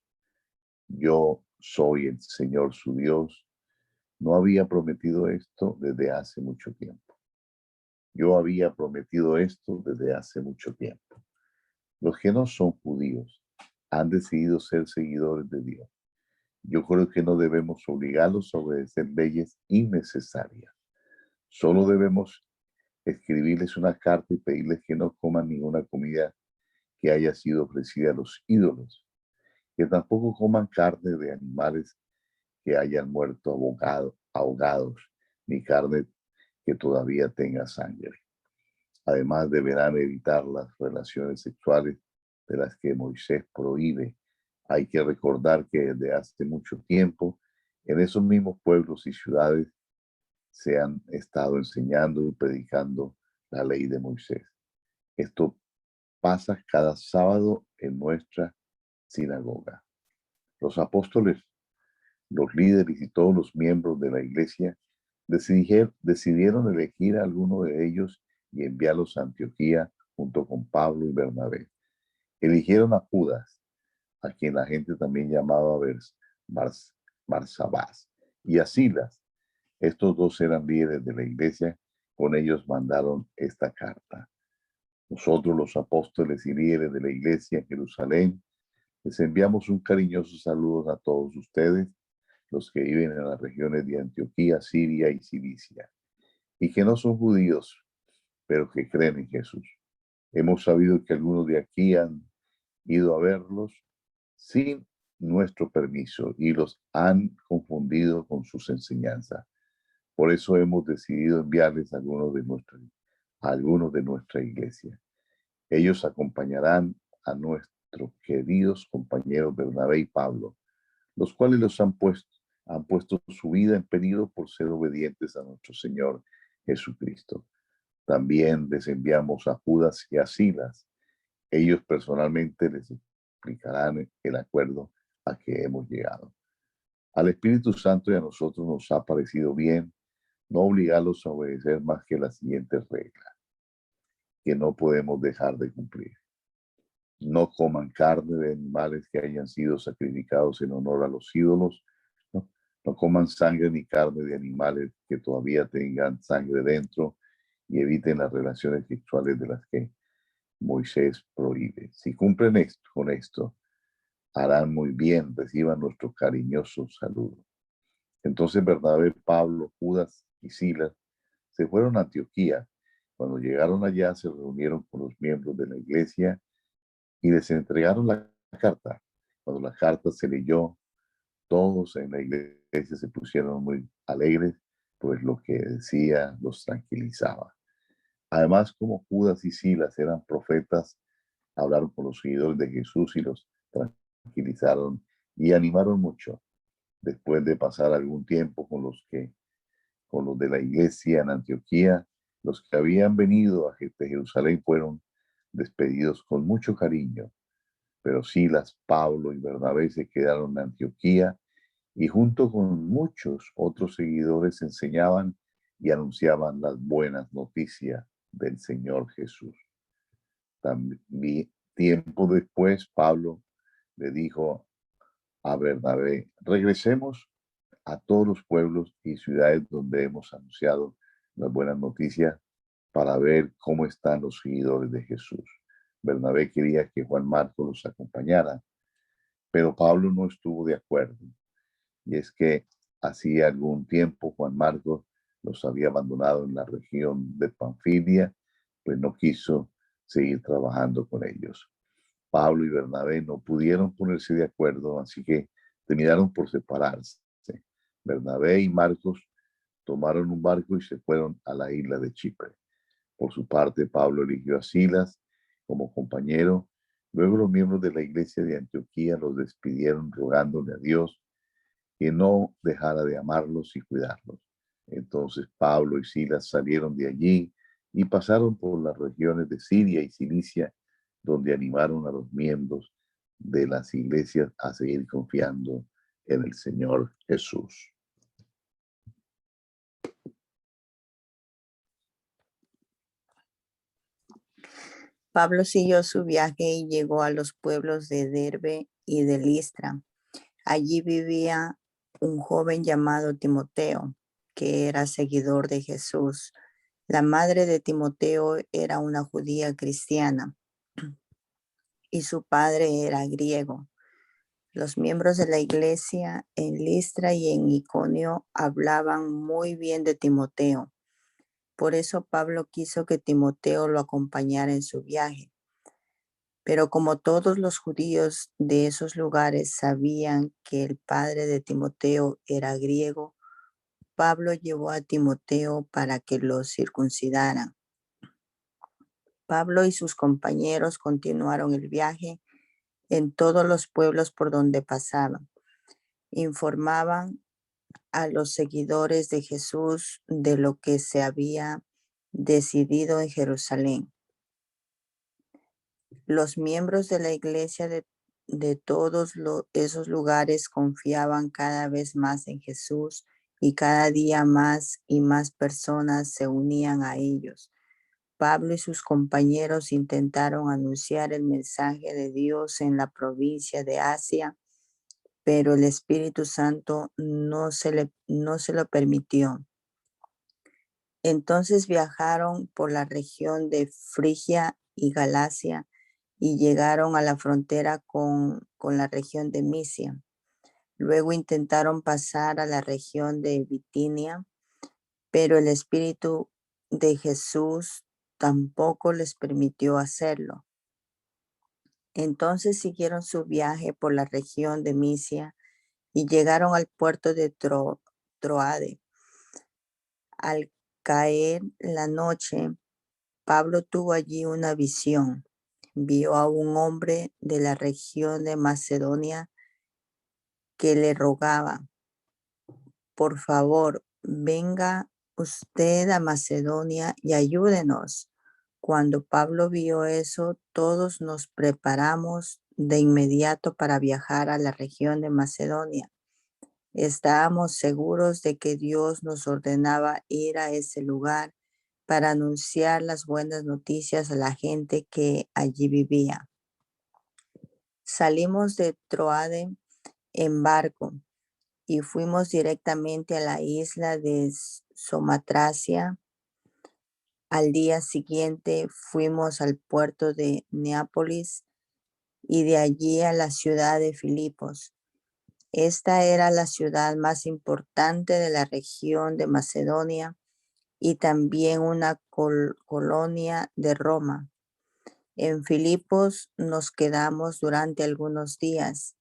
Yo soy el Señor su Dios. No había prometido esto desde hace mucho tiempo. Yo había prometido esto desde hace mucho tiempo. Los que no son judíos han decidido ser seguidores de Dios. Yo creo que no debemos obligarlos a obedecer leyes innecesarias. Solo debemos escribirles una carta y pedirles que no coman ninguna comida que haya sido ofrecida a los ídolos, que tampoco coman carne de animales que hayan muerto ahogados, ni carne que todavía tenga sangre. Además, deberán evitar las relaciones sexuales de las que Moisés prohíbe. Hay que recordar que desde hace mucho tiempo en esos mismos pueblos y ciudades se han estado enseñando y predicando la ley de Moisés. Esto pasa cada sábado en nuestra sinagoga. Los apóstoles, los líderes y todos los miembros de la iglesia decidieron elegir a alguno de ellos y enviarlos a Antioquía junto con Pablo y Bernabé. Eligieron a Judas, a quien la gente también llamaba Barsabás, y a Silas. Estos dos eran líderes de la iglesia. Con ellos mandaron esta carta. Nosotros, los apóstoles y líderes de la iglesia en Jerusalén, les enviamos un cariñoso saludo a todos ustedes, los que viven en las regiones de Antioquía, Siria y Cilicia, y que no son judíos, pero que creen en Jesús. Hemos sabido que algunos de aquí han ido a verlos sin nuestro permiso y los han confundido con sus enseñanzas. Por eso hemos decidido enviarles a algunos de nuestra iglesia. Ellos acompañarán a nuestros queridos compañeros Bernabé y Pablo, los cuales han puesto su vida en peligro por ser obedientes a nuestro Señor Jesucristo. También les enviamos a Judas y a Silas. Ellos personalmente les explicarán el acuerdo a que hemos llegado. Al Espíritu Santo y a nosotros nos ha parecido bien no obligarlos a obedecer más que las siguientes reglas, que no podemos dejar de cumplir. No coman carne de animales que hayan sido sacrificados en honor a los ídolos. No coman sangre ni carne de animales que todavía tengan sangre dentro y eviten las relaciones sexuales de las que Moisés prohíbe. Si cumplen con esto, harán muy bien, reciban nuestro cariñoso saludo. Entonces Bernabé, Pablo, Judas y Silas se fueron a Antioquía. Cuando llegaron allá se reunieron con los miembros de la iglesia y les entregaron la carta. Cuando la carta se leyó, todos en la iglesia se pusieron muy alegres, pues lo que decía los tranquilizaba. Además, como Judas y Silas eran profetas, hablaron con los seguidores de Jesús y los tranquilizaron y animaron mucho. Después de pasar algún tiempo con los de la iglesia en Antioquía, los que habían venido de Jerusalén fueron despedidos con mucho cariño. Pero Silas, Pablo y Bernabé se quedaron en Antioquía y junto con muchos otros seguidores enseñaban y anunciaban las buenas noticias del Señor Jesús. También, tiempo después, Pablo le dijo a Bernabé: regresemos a todos los pueblos y ciudades donde hemos anunciado las buenas noticias para ver cómo están los seguidores de Jesús. Bernabé quería que Juan Marcos los acompañara, pero Pablo no estuvo de acuerdo. Y es que hacía algún tiempo Juan Marcos los había abandonado en la región de Panfilia, pues no quiso seguir trabajando con ellos. Pablo y Bernabé no pudieron ponerse de acuerdo, así que terminaron por separarse. Bernabé y Marcos tomaron un barco y se fueron a la isla de Chipre. Por su parte, Pablo eligió a Silas como compañero. Luego los miembros de la iglesia de Antioquía los despidieron rogándole a Dios que no dejara de amarlos y cuidarlos. Entonces Pablo y Silas salieron de allí y pasaron por las regiones de Siria y Cilicia, donde animaron a los miembros de las iglesias a seguir confiando en el Señor Jesús. Pablo siguió su viaje y llegó a los pueblos de Derbe y de Listra. Allí vivía un joven llamado Timoteo, que era seguidor de Jesús. La madre de Timoteo era una judía cristiana y su padre era griego. Los miembros de la iglesia en Listra y en Iconio hablaban muy bien de Timoteo. Por eso Pablo quiso que Timoteo lo acompañara en su viaje. Pero como todos los judíos de esos lugares sabían que el padre de Timoteo era griego, Pablo llevó a Timoteo para que lo circuncidaran. Pablo y sus compañeros continuaron el viaje en todos los pueblos por donde pasaban. Informaban a los seguidores de Jesús de lo que se había decidido en Jerusalén. Los miembros de la iglesia de todos esos lugares confiaban cada vez más en Jesús y cada día más y más personas se unían a ellos. Pablo y sus compañeros intentaron anunciar el mensaje de Dios en la provincia de Asia, pero el Espíritu Santo no se lo permitió. Entonces viajaron por la región de Frigia y Galacia y llegaron a la frontera con la región de Misia. Luego intentaron pasar a la región de Bitinia, pero el Espíritu de Jesús tampoco les permitió hacerlo. Entonces siguieron su viaje por la región de Misia y llegaron al puerto de Troade. Al caer la noche, Pablo tuvo allí una visión. Vio a un hombre de la región de Macedonia que le rogaba: por favor, venga usted a Macedonia y ayúdenos. Cuando Pablo vio eso, todos nos preparamos de inmediato para viajar a la región de Macedonia. Estábamos seguros de que Dios nos ordenaba ir a ese lugar para anunciar las buenas noticias a la gente que allí vivía. Salimos de Troade en barco y fuimos directamente a la isla de Somatracia. Al día siguiente fuimos al puerto de Neápolis y de allí a la ciudad de Filipos. Esta era la ciudad más importante de la región de Macedonia y también una colonia de Roma. En Filipos nos quedamos durante algunos días.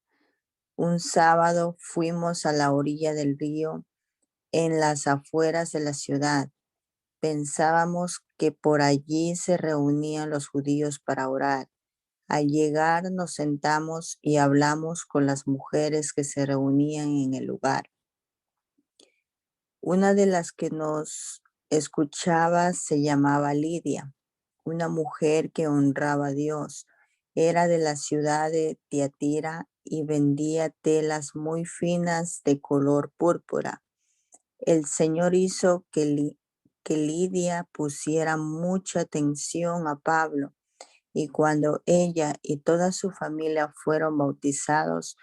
Un sábado fuimos a la orilla del río, en las afueras de la ciudad. Pensábamos que por allí se reunían los judíos para orar. Al llegar nos sentamos y hablamos con las mujeres que se reunían en el lugar. Una de las que nos escuchaba se llamaba Lidia, una mujer que honraba a Dios. Era de la ciudad de Tiatira y vendía telas muy finas de color púrpura. El Señor hizo que Lidia pusiera mucha atención a Pablo, y cuando ella y toda su familia fueron bautizados,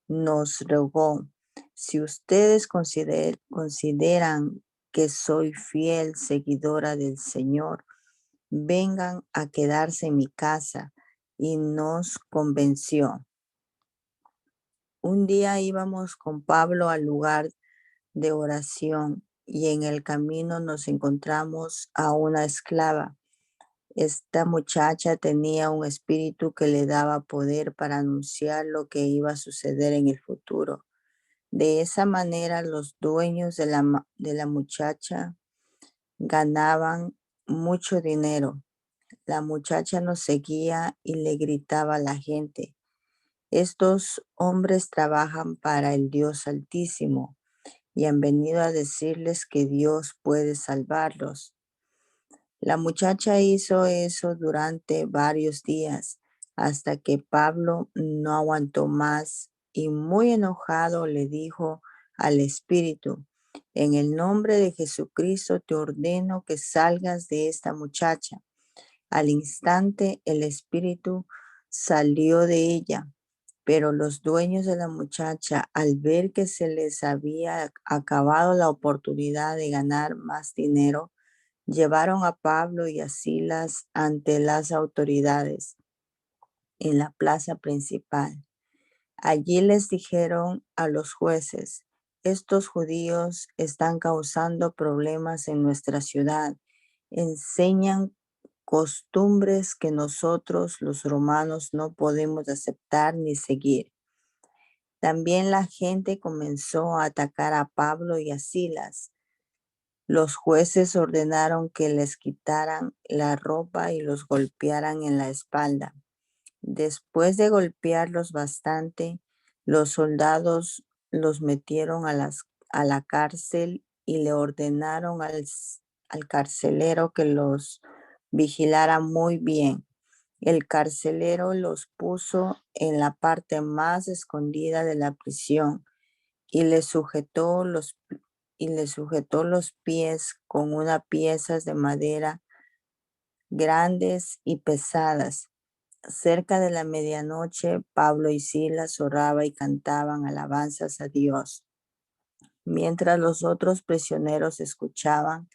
nos rogó: si ustedes consideran que soy fiel seguidora del Señor, vengan a quedarse en mi casa. Y nos convenció. Un día íbamos con Pablo al lugar de oración y en el camino nos encontramos a una esclava. Esta muchacha tenía un espíritu que le daba poder para anunciar lo que iba a suceder en el futuro. De esa manera los dueños de la muchacha ganaban mucho dinero. La muchacha nos seguía y le gritaba a la gente: estos hombres trabajan para el Dios Altísimo y han venido a decirles que Dios puede salvarlos. La muchacha hizo eso durante varios días hasta que Pablo no aguantó más y muy enojado le dijo al espíritu: en el nombre de Jesucristo te ordeno que salgas de esta muchacha. Al instante el espíritu salió de ella, pero los dueños de la muchacha, al ver que se les había acabado la oportunidad de ganar más dinero, llevaron a Pablo y a Silas ante las autoridades en la plaza principal. Allí les dijeron a los jueces: estos judíos están causando problemas en nuestra ciudad. Enseñan costumbres que nosotros los romanos no podemos aceptar ni seguir. También la gente comenzó a atacar a Pablo y a Silas. Los jueces ordenaron que les quitaran la ropa y los golpearan en la espalda. Después de golpearlos bastante, los soldados los metieron a la cárcel y le ordenaron al carcelero que los vigilara muy bien. El carcelero los puso en la parte más escondida de la prisión y le sujetó los pies con unas piezas de madera grandes y pesadas. Cerca de la medianoche, Pablo y Silas oraban y cantaban alabanzas a Dios. Mientras los otros prisioneros escuchaban,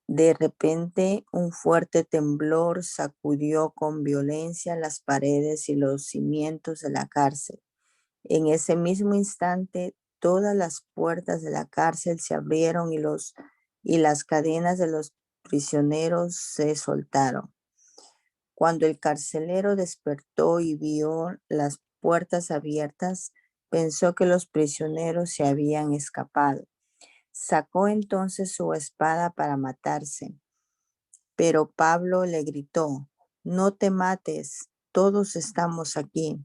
de repente un fuerte temblor sacudió con violencia las paredes y los cimientos de la cárcel. En ese mismo instante, todas las puertas de la cárcel se abrieron y las cadenas de los prisioneros se soltaron. Cuando el carcelero despertó y vio las puertas abiertas, pensó que los prisioneros se habían escapado. Sacó entonces su espada para matarse, pero Pablo le gritó: «No te mates, todos estamos aquí».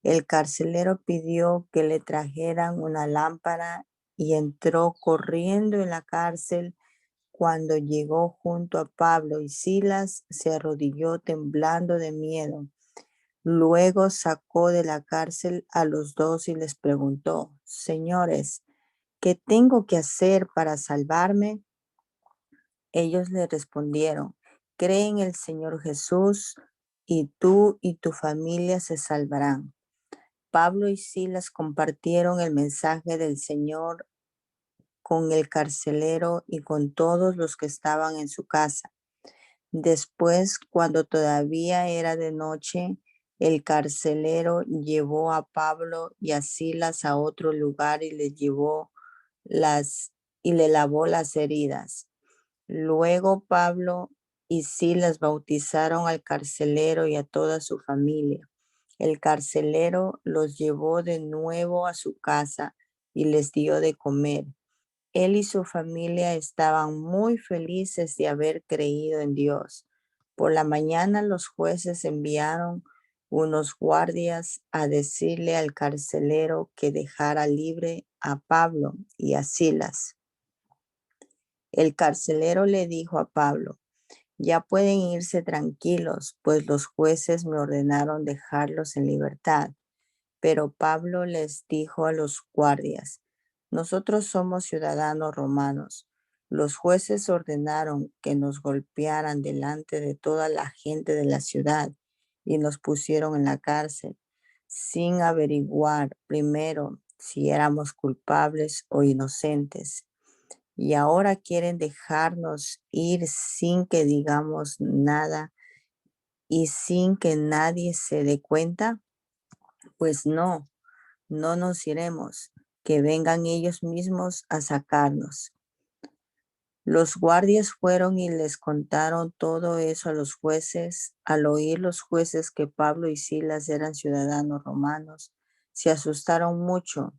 El carcelero pidió que le trajeran una lámpara y entró corriendo en la cárcel. Cuando llegó junto a Pablo y Silas, se arrodilló temblando de miedo. Luego sacó de la cárcel a los dos y les preguntó: «Señores, ¿qué tengo que hacer para salvarme?». Ellos le respondieron: «Cree en el Señor Jesús y tú y tu familia se salvarán». Pablo y Silas compartieron el mensaje del Señor con el carcelero y con todos los que estaban en su casa. Después, cuando todavía era de noche, el carcelero llevó a Pablo y a Silas a otro lugar y le lavó las heridas. Luego Pablo y Silas bautizaron al carcelero y a toda su familia. El carcelero los llevó de nuevo a su casa y les dio de comer. Él y su familia estaban muy felices de haber creído en Dios. Por la mañana los jueces enviaron unos guardias a decirle al carcelero que dejara libre a Pablo y a Silas. El carcelero le dijo a Pablo: «Ya pueden irse tranquilos, pues los jueces me ordenaron dejarlos en libertad». Pero Pablo les dijo a los guardias: «Nosotros somos ciudadanos romanos. Los jueces ordenaron que nos golpearan delante de toda la gente de la ciudad y nos pusieron en la cárcel sin averiguar primero si éramos culpables o inocentes. Y ahora quieren dejarnos ir sin que digamos nada y sin que nadie se dé cuenta. Pues no nos iremos, que vengan ellos mismos a sacarnos». Los guardias fueron y les contaron todo eso a los jueces. Al oír los jueces que Pablo y Silas eran ciudadanos romanos, se asustaron mucho.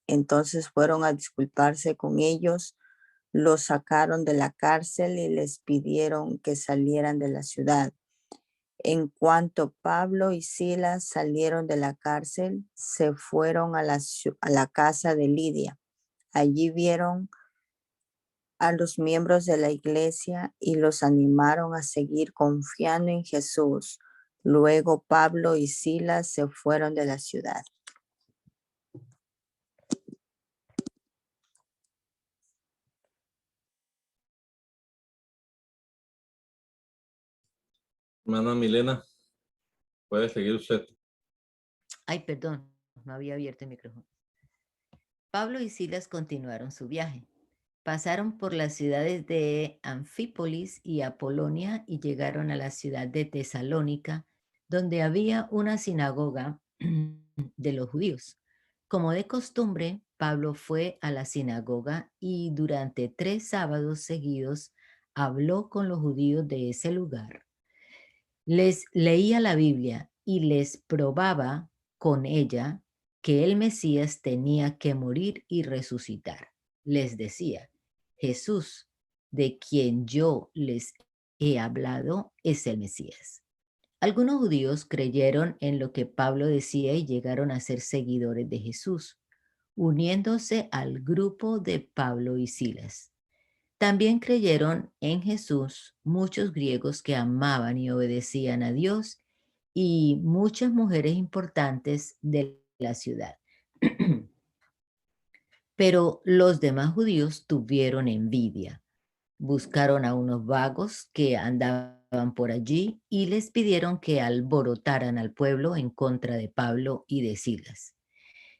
Entonces fueron a disculparse con ellos, los sacaron de la cárcel y les pidieron que salieran de la ciudad. En cuanto Pablo y Silas salieron de la cárcel, se fueron a la casa de Lidia. Allí vieron a los miembros de la iglesia y los animaron a seguir confiando en Jesús. Luego Pablo y Silas se fueron de la ciudad. Hermana Milena, puede seguir usted. Ay, perdón, no había abierto el micrófono. Pablo y Silas continuaron su viaje. Pasaron por las ciudades de Anfípolis y Apolonia y llegaron a la ciudad de Tesalónica, donde había una sinagoga de los judíos. Como de costumbre, Pablo fue a la sinagoga y durante 3 sábados seguidos habló con los judíos de ese lugar. Les leía la Biblia y les probaba con ella que el Mesías tenía que morir y resucitar. Les decía: Jesús, de quien yo les he hablado, es el Mesías. Algunos judíos creyeron en lo que Pablo decía y llegaron a ser seguidores de Jesús, uniéndose al grupo de Pablo y Silas. También creyeron en Jesús muchos griegos que amaban y obedecían a Dios y muchas mujeres importantes de la ciudad. Pero los demás judíos tuvieron envidia. Buscaron a unos vagos que andaban por allí y les pidieron que alborotaran al pueblo en contra de Pablo y de Silas.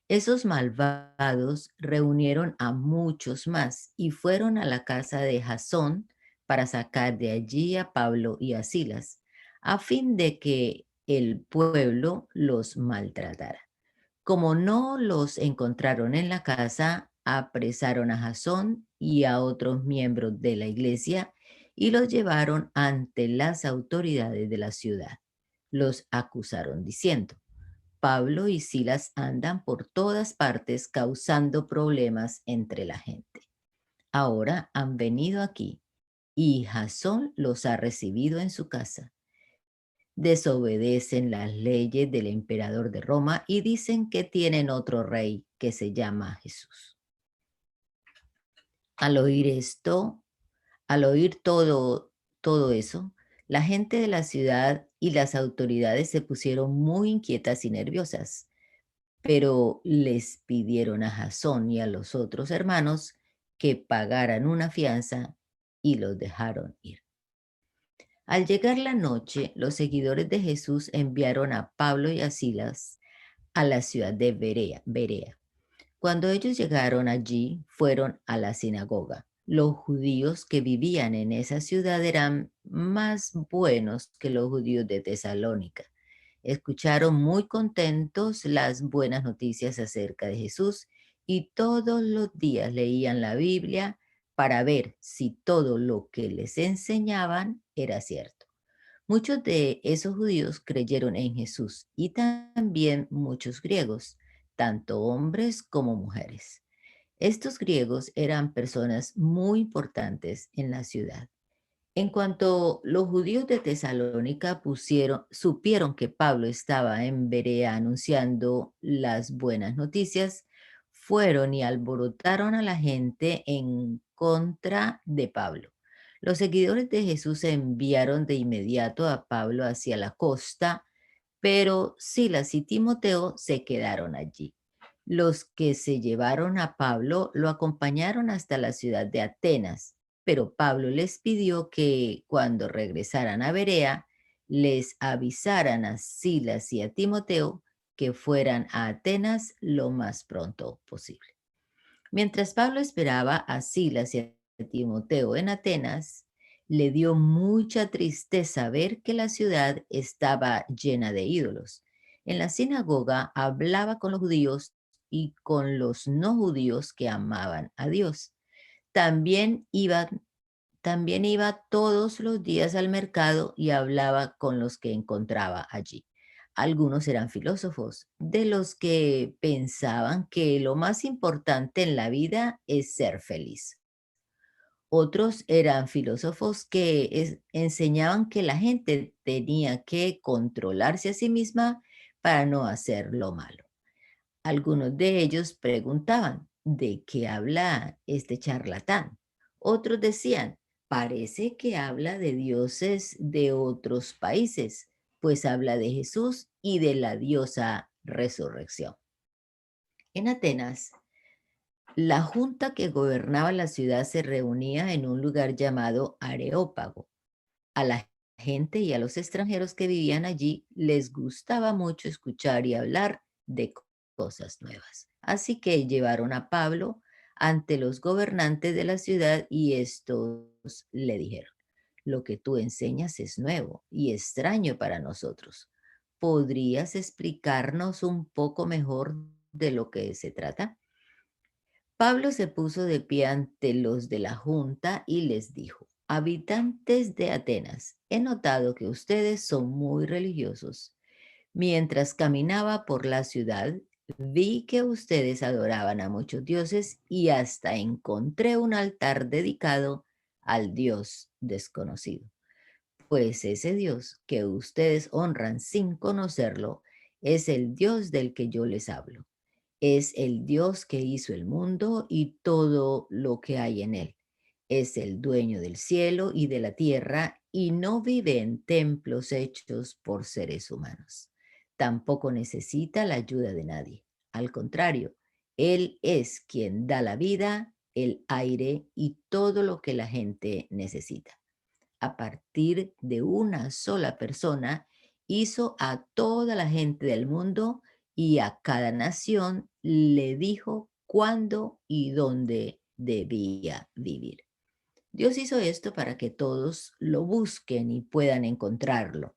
Esos malvados reunieron a muchos más y fueron a la casa de Jasón para sacar de allí a Pablo y a Silas, a fin de que el pueblo los maltratara. Como no los encontraron en la casa, apresaron a Jasón y a otros miembros de la iglesia y los llevaron ante las autoridades de la ciudad. Los acusaron diciendo: Pablo y Silas andan por todas partes causando problemas entre la gente. Ahora han venido aquí y Jasón los ha recibido en su casa. Desobedecen las leyes del emperador de Roma y dicen que tienen otro rey que se llama Jesús. Al oír esto, al oír todo eso, la gente de la ciudad y las autoridades se pusieron muy inquietas y nerviosas, pero les pidieron a Jasón y a los otros hermanos que pagaran una fianza y los dejaron ir. Al llegar la noche, los seguidores de Jesús enviaron a Pablo y a Silas a la ciudad de Berea. Cuando ellos llegaron allí, fueron a la sinagoga. Los judíos que vivían en esa ciudad eran más buenos que los judíos de Tesalónica. Escucharon muy contentos las buenas noticias acerca de Jesús y todos los días leían la Biblia para ver si todo lo que les enseñaban era cierto. Muchos de esos judíos creyeron en Jesús y también muchos griegos, tanto hombres como mujeres. Estos griegos eran personas muy importantes en la ciudad. En cuanto los judíos de Tesalónica supieron que Pablo estaba en Berea anunciando las buenas noticias, fueron y alborotaron a la gente en contra de Pablo. Los seguidores de Jesús enviaron de inmediato a Pablo hacia la costa, pero Silas y Timoteo se quedaron allí. Los que se llevaron a Pablo lo acompañaron hasta la ciudad de Atenas, pero Pablo les pidió que cuando regresaran a Berea, les avisaran a Silas y a Timoteo que fueran a Atenas lo más pronto posible. Mientras Pablo esperaba a Silas y a Timoteo en Atenas, le dio mucha tristeza ver que la ciudad estaba llena de ídolos. En la sinagoga hablaba con los judíos y con los no judíos que amaban a Dios. También iba todos los días al mercado y hablaba con los que encontraba allí. Algunos eran filósofos, de los que pensaban que lo más importante en la vida es ser feliz. Otros eran filósofos que enseñaban que la gente tenía que controlarse a sí misma para no hacer lo malo. Algunos de ellos preguntaban: ¿de qué habla este charlatán? Otros decían: parece que habla de dioses de otros países, pues habla de Jesús y de la diosa resurrección. En Atenas, la junta que gobernaba la ciudad se reunía en un lugar llamado Areópago. A la gente y a los extranjeros que vivían allí les gustaba mucho escuchar y hablar de cosas nuevas. Así que llevaron a Pablo ante los gobernantes de la ciudad y estos le dijeron: lo que tú enseñas es nuevo y extraño para nosotros. ¿Podrías explicarnos un poco mejor de lo que se trata? Pablo se puso de pie ante los de la junta y les dijo: habitantes de Atenas, he notado que ustedes son muy religiosos. Mientras caminaba por la ciudad, vi que ustedes adoraban a muchos dioses y hasta encontré un altar dedicado al Dios desconocido. Pues ese Dios que ustedes honran sin conocerlo es el Dios del que yo les hablo. Es el Dios que hizo el mundo y todo lo que hay en él. Es el dueño del cielo y de la tierra y no vive en templos hechos por seres humanos. Tampoco necesita la ayuda de nadie. Al contrario, Él es quien da la vida, el aire y todo lo que la gente necesita. A partir de una sola persona, hizo a toda la gente del mundo y a cada nación le dijo cuándo y dónde debía vivir. Dios hizo esto para que todos lo busquen y puedan encontrarlo,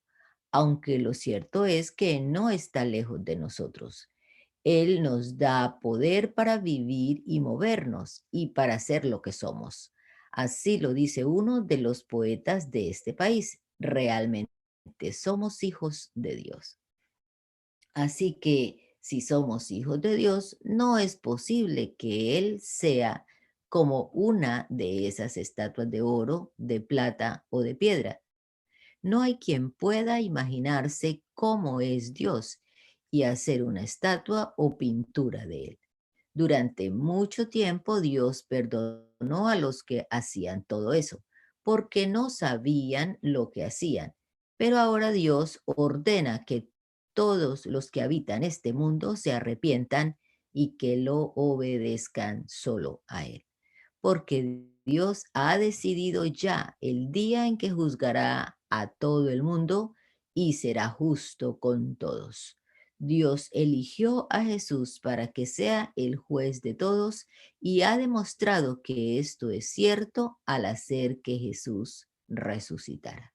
aunque lo cierto es que no está lejos de nosotros. Él nos da poder para vivir y movernos y para ser lo que somos. Así lo dice uno de los poetas de este país. Realmente somos hijos de Dios. Así que si somos hijos de Dios, no es posible que Él sea como una de esas estatuas de oro, de plata o de piedra. No hay quien pueda imaginarse cómo es Dios y hacer una estatua o pintura de Él. Durante mucho tiempo Dios perdonó a los que hacían todo eso, porque no sabían lo que hacían. Pero ahora Dios ordena que todos los que habitan este mundo se arrepientan y que lo obedezcan solo a Él. Porque Dios ha decidido ya el día en que juzgará a todo el mundo y será justo con todos. Dios eligió a Jesús para que sea el juez de todos y ha demostrado que esto es cierto al hacer que Jesús resucitara.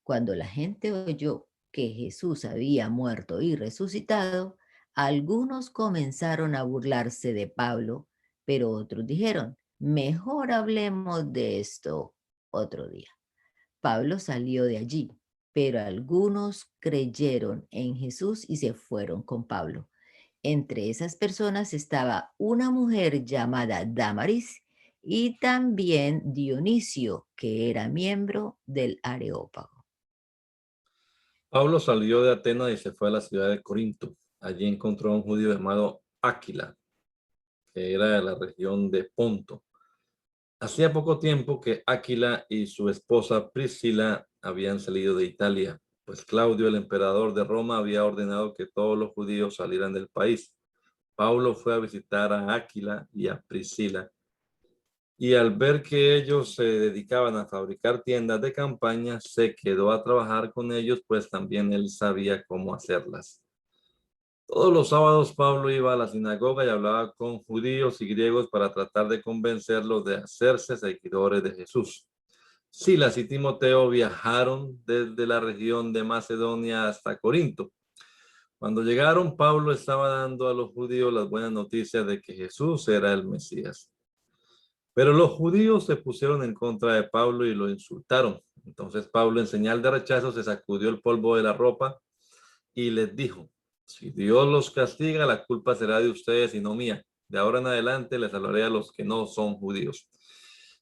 Cuando la gente oyó que Jesús había muerto y resucitado, algunos comenzaron a burlarse de Pablo, pero otros dijeron, mejor hablemos de esto otro día. Pablo salió de allí, pero algunos creyeron en Jesús y se fueron con Pablo. Entre esas personas estaba una mujer llamada Dámaris y también Dionisio, que era miembro del Areópago. Pablo salió de Atenas y se fue a la ciudad de Corinto. Allí encontró a un judío llamado Áquila, que era de la región de Ponto. Hacía poco tiempo que Áquila y su esposa Priscila habían salido de Italia, pues Claudio, el emperador de Roma, había ordenado que todos los judíos salieran del país. Pablo fue a visitar a Áquila y a Priscila, y al ver que ellos se dedicaban a fabricar tiendas de campaña, se quedó a trabajar con ellos, pues también él sabía cómo hacerlas. Todos los sábados Pablo iba a la sinagoga y hablaba con judíos y griegos para tratar de convencerlos de hacerse seguidores de Jesús. Silas y Timoteo viajaron desde la región de Macedonia hasta Corinto. Cuando llegaron, Pablo estaba dando a los judíos las buenas noticias de que Jesús era el Mesías. Pero los judíos se pusieron en contra de Pablo y lo insultaron. Entonces Pablo, en señal de rechazo, se sacudió el polvo de la ropa y les dijo, si Dios los castiga, la culpa será de ustedes y no mía. De ahora en adelante les hablaré a los que no son judíos.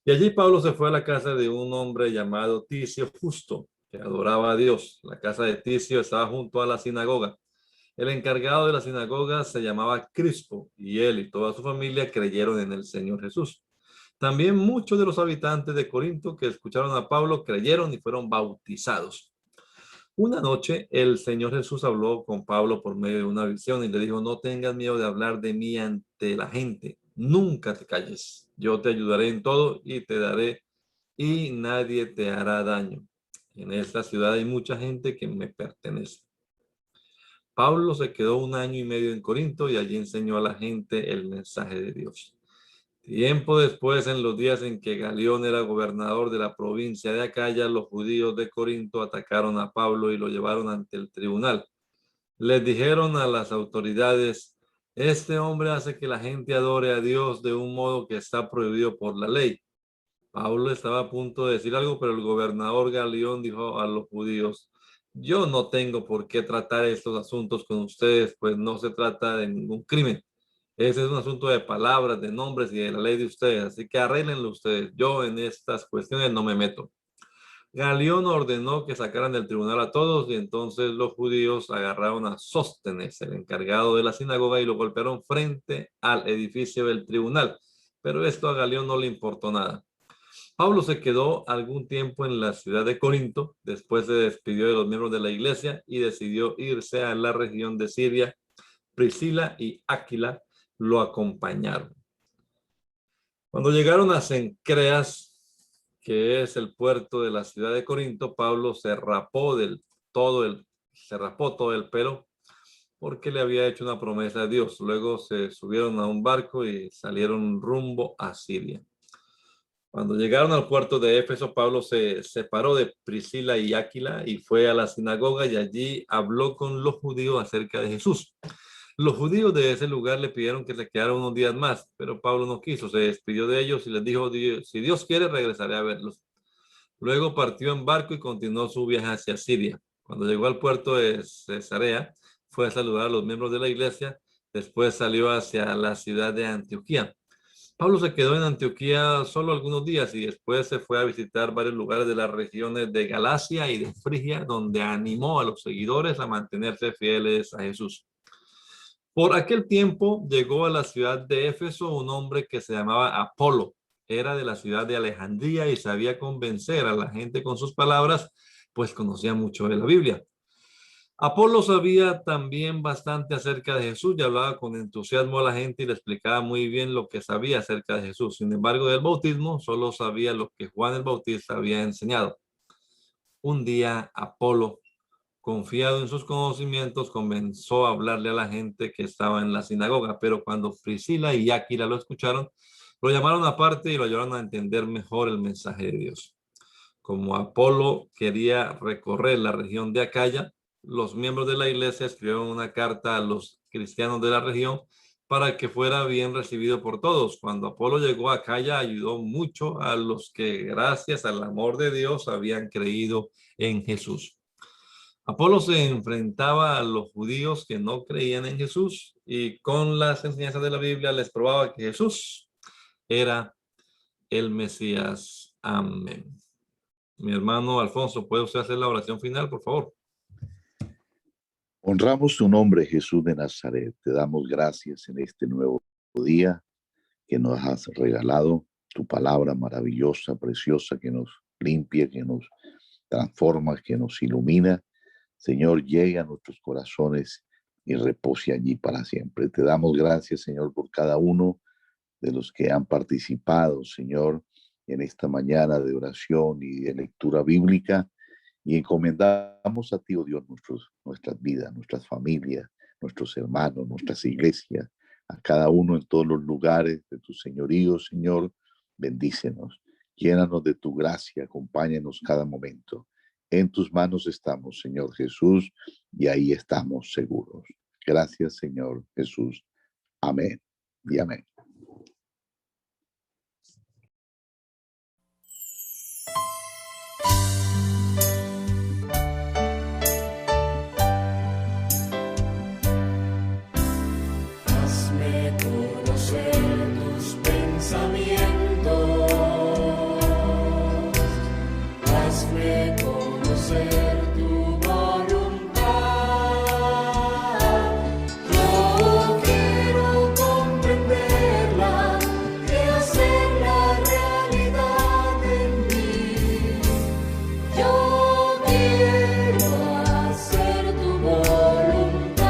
Y allí Pablo se fue a la casa de un hombre llamado Ticio Justo, que adoraba a Dios. La casa de Ticio estaba junto a la sinagoga. El encargado de la sinagoga se llamaba Crispo, y él y toda su familia creyeron en el Señor Jesús. También muchos de los habitantes de Corinto que escucharon a Pablo creyeron y fueron bautizados. Una noche el Señor Jesús habló con Pablo por medio de una visión y le dijo, no tengas miedo de hablar de mí ante la gente, nunca te calles, yo te ayudaré en todo y te daré y nadie te hará daño. En esta ciudad hay mucha gente que me pertenece. Pablo se quedó 1 año y medio en Corinto y allí enseñó a la gente el mensaje de Dios. Tiempo después, en los días en que Galión era gobernador de la provincia de Acaya, los judíos de Corinto atacaron a Pablo y lo llevaron ante el tribunal. Les dijeron a las autoridades, este hombre hace que la gente adore a Dios de un modo que está prohibido por la ley. Pablo estaba a punto de decir algo, pero el gobernador Galión dijo a los judíos, yo no tengo por qué tratar estos asuntos con ustedes, pues no se trata de ningún crimen. Ese es un asunto de palabras, de nombres y de la ley de ustedes, así que arréglenlo ustedes. Yo en estas cuestiones no me meto. Galión ordenó que sacaran del tribunal a todos y entonces los judíos agarraron a Sóstenes, el encargado de la sinagoga, y lo golpearon frente al edificio del tribunal. Pero esto a Galión no le importó nada. Pablo se quedó algún tiempo en la ciudad de Corinto, después se despidió de los miembros de la iglesia y decidió irse a la región de Siria. Priscila y Áquila lo acompañaron. Cuando llegaron a Cencreas, que es el puerto de la ciudad de Corinto, Pablo se rapó todo el pelo porque le había hecho una promesa a Dios. Luego se subieron a un barco y salieron rumbo a Siria. Cuando llegaron al puerto de Éfeso, Pablo se separó de Priscila y Áquila y fue a la sinagoga y allí habló con los judíos acerca de Jesús. Los judíos de ese lugar le pidieron que se quedara unos días más, pero Pablo no quiso, se despidió de ellos y les dijo, si Dios quiere, regresaré a verlos. Luego partió en barco y continuó su viaje hacia Siria. Cuando llegó al puerto de Cesarea, fue a saludar a los miembros de la iglesia, después salió hacia la ciudad de Antioquía. Pablo se quedó en Antioquía solo algunos días y después se fue a visitar varios lugares de las regiones de Galacia y de Frigia, donde animó a los seguidores a mantenerse fieles a Jesús. Por aquel tiempo llegó a la ciudad de Éfeso un hombre que se llamaba Apolo. Era de la ciudad de Alejandría y sabía convencer a la gente con sus palabras, pues conocía mucho de la Biblia. Apolo sabía también bastante acerca de Jesús y hablaba con entusiasmo a la gente y le explicaba muy bien lo que sabía acerca de Jesús. Sin embargo, del bautismo solo sabía lo que Juan el Bautista había enseñado. Un día Apolo, confiado en sus conocimientos, comenzó a hablarle a la gente que estaba en la sinagoga, pero cuando Priscila y Áquila lo escucharon, lo llamaron aparte y lo ayudaron a entender mejor el mensaje de Dios. Como Apolo quería recorrer la región de Acaya, los miembros de la iglesia escribieron una carta a los cristianos de la región para que fuera bien recibido por todos. Cuando Apolo llegó a Acaya, ayudó mucho a los que, gracias al amor de Dios, habían creído en Jesús. Apolo se enfrentaba a los judíos que no creían en Jesús y con las enseñanzas de la Biblia les probaba que Jesús era el Mesías. Amén. Mi hermano Alfonso, ¿puede usted hacer la oración final, por favor? Honramos tu nombre, Jesús de Nazaret. Te damos gracias en este nuevo día que nos has regalado, tu palabra maravillosa, preciosa, que nos limpia, que nos transforma, que nos ilumina. Señor, llegue a nuestros corazones y repose allí para siempre. Te damos gracias, Señor, por cada uno de los que han participado, Señor, en esta mañana de oración y de lectura bíblica. Y encomendamos a ti, oh Dios, nuestras vidas, nuestras familias, nuestros hermanos, nuestras iglesias, a cada uno en todos los lugares de tu señorío, Señor. Bendícenos, llénanos de tu gracia, acompáñanos cada momento. En tus manos estamos, Señor Jesús, y ahí estamos seguros. Gracias, Señor Jesús. Amén y amén. Hazme conocer tus pensamientos, hazme conocer tu voluntad. Yo quiero comprenderla y hacerla realidad en mí. Yo quiero hacer tu voluntad.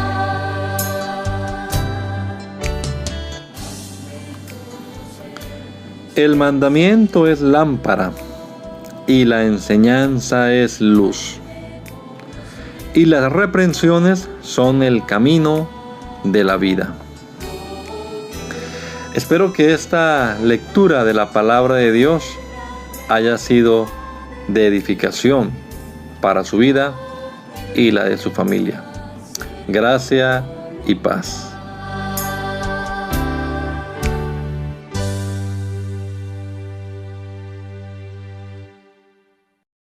El mandamiento es lámpara y la enseñanza es luz. Y las reprensiones son el camino de la vida. Espero que esta lectura de la palabra de Dios haya sido de edificación para su vida y la de su familia. Gracia y paz.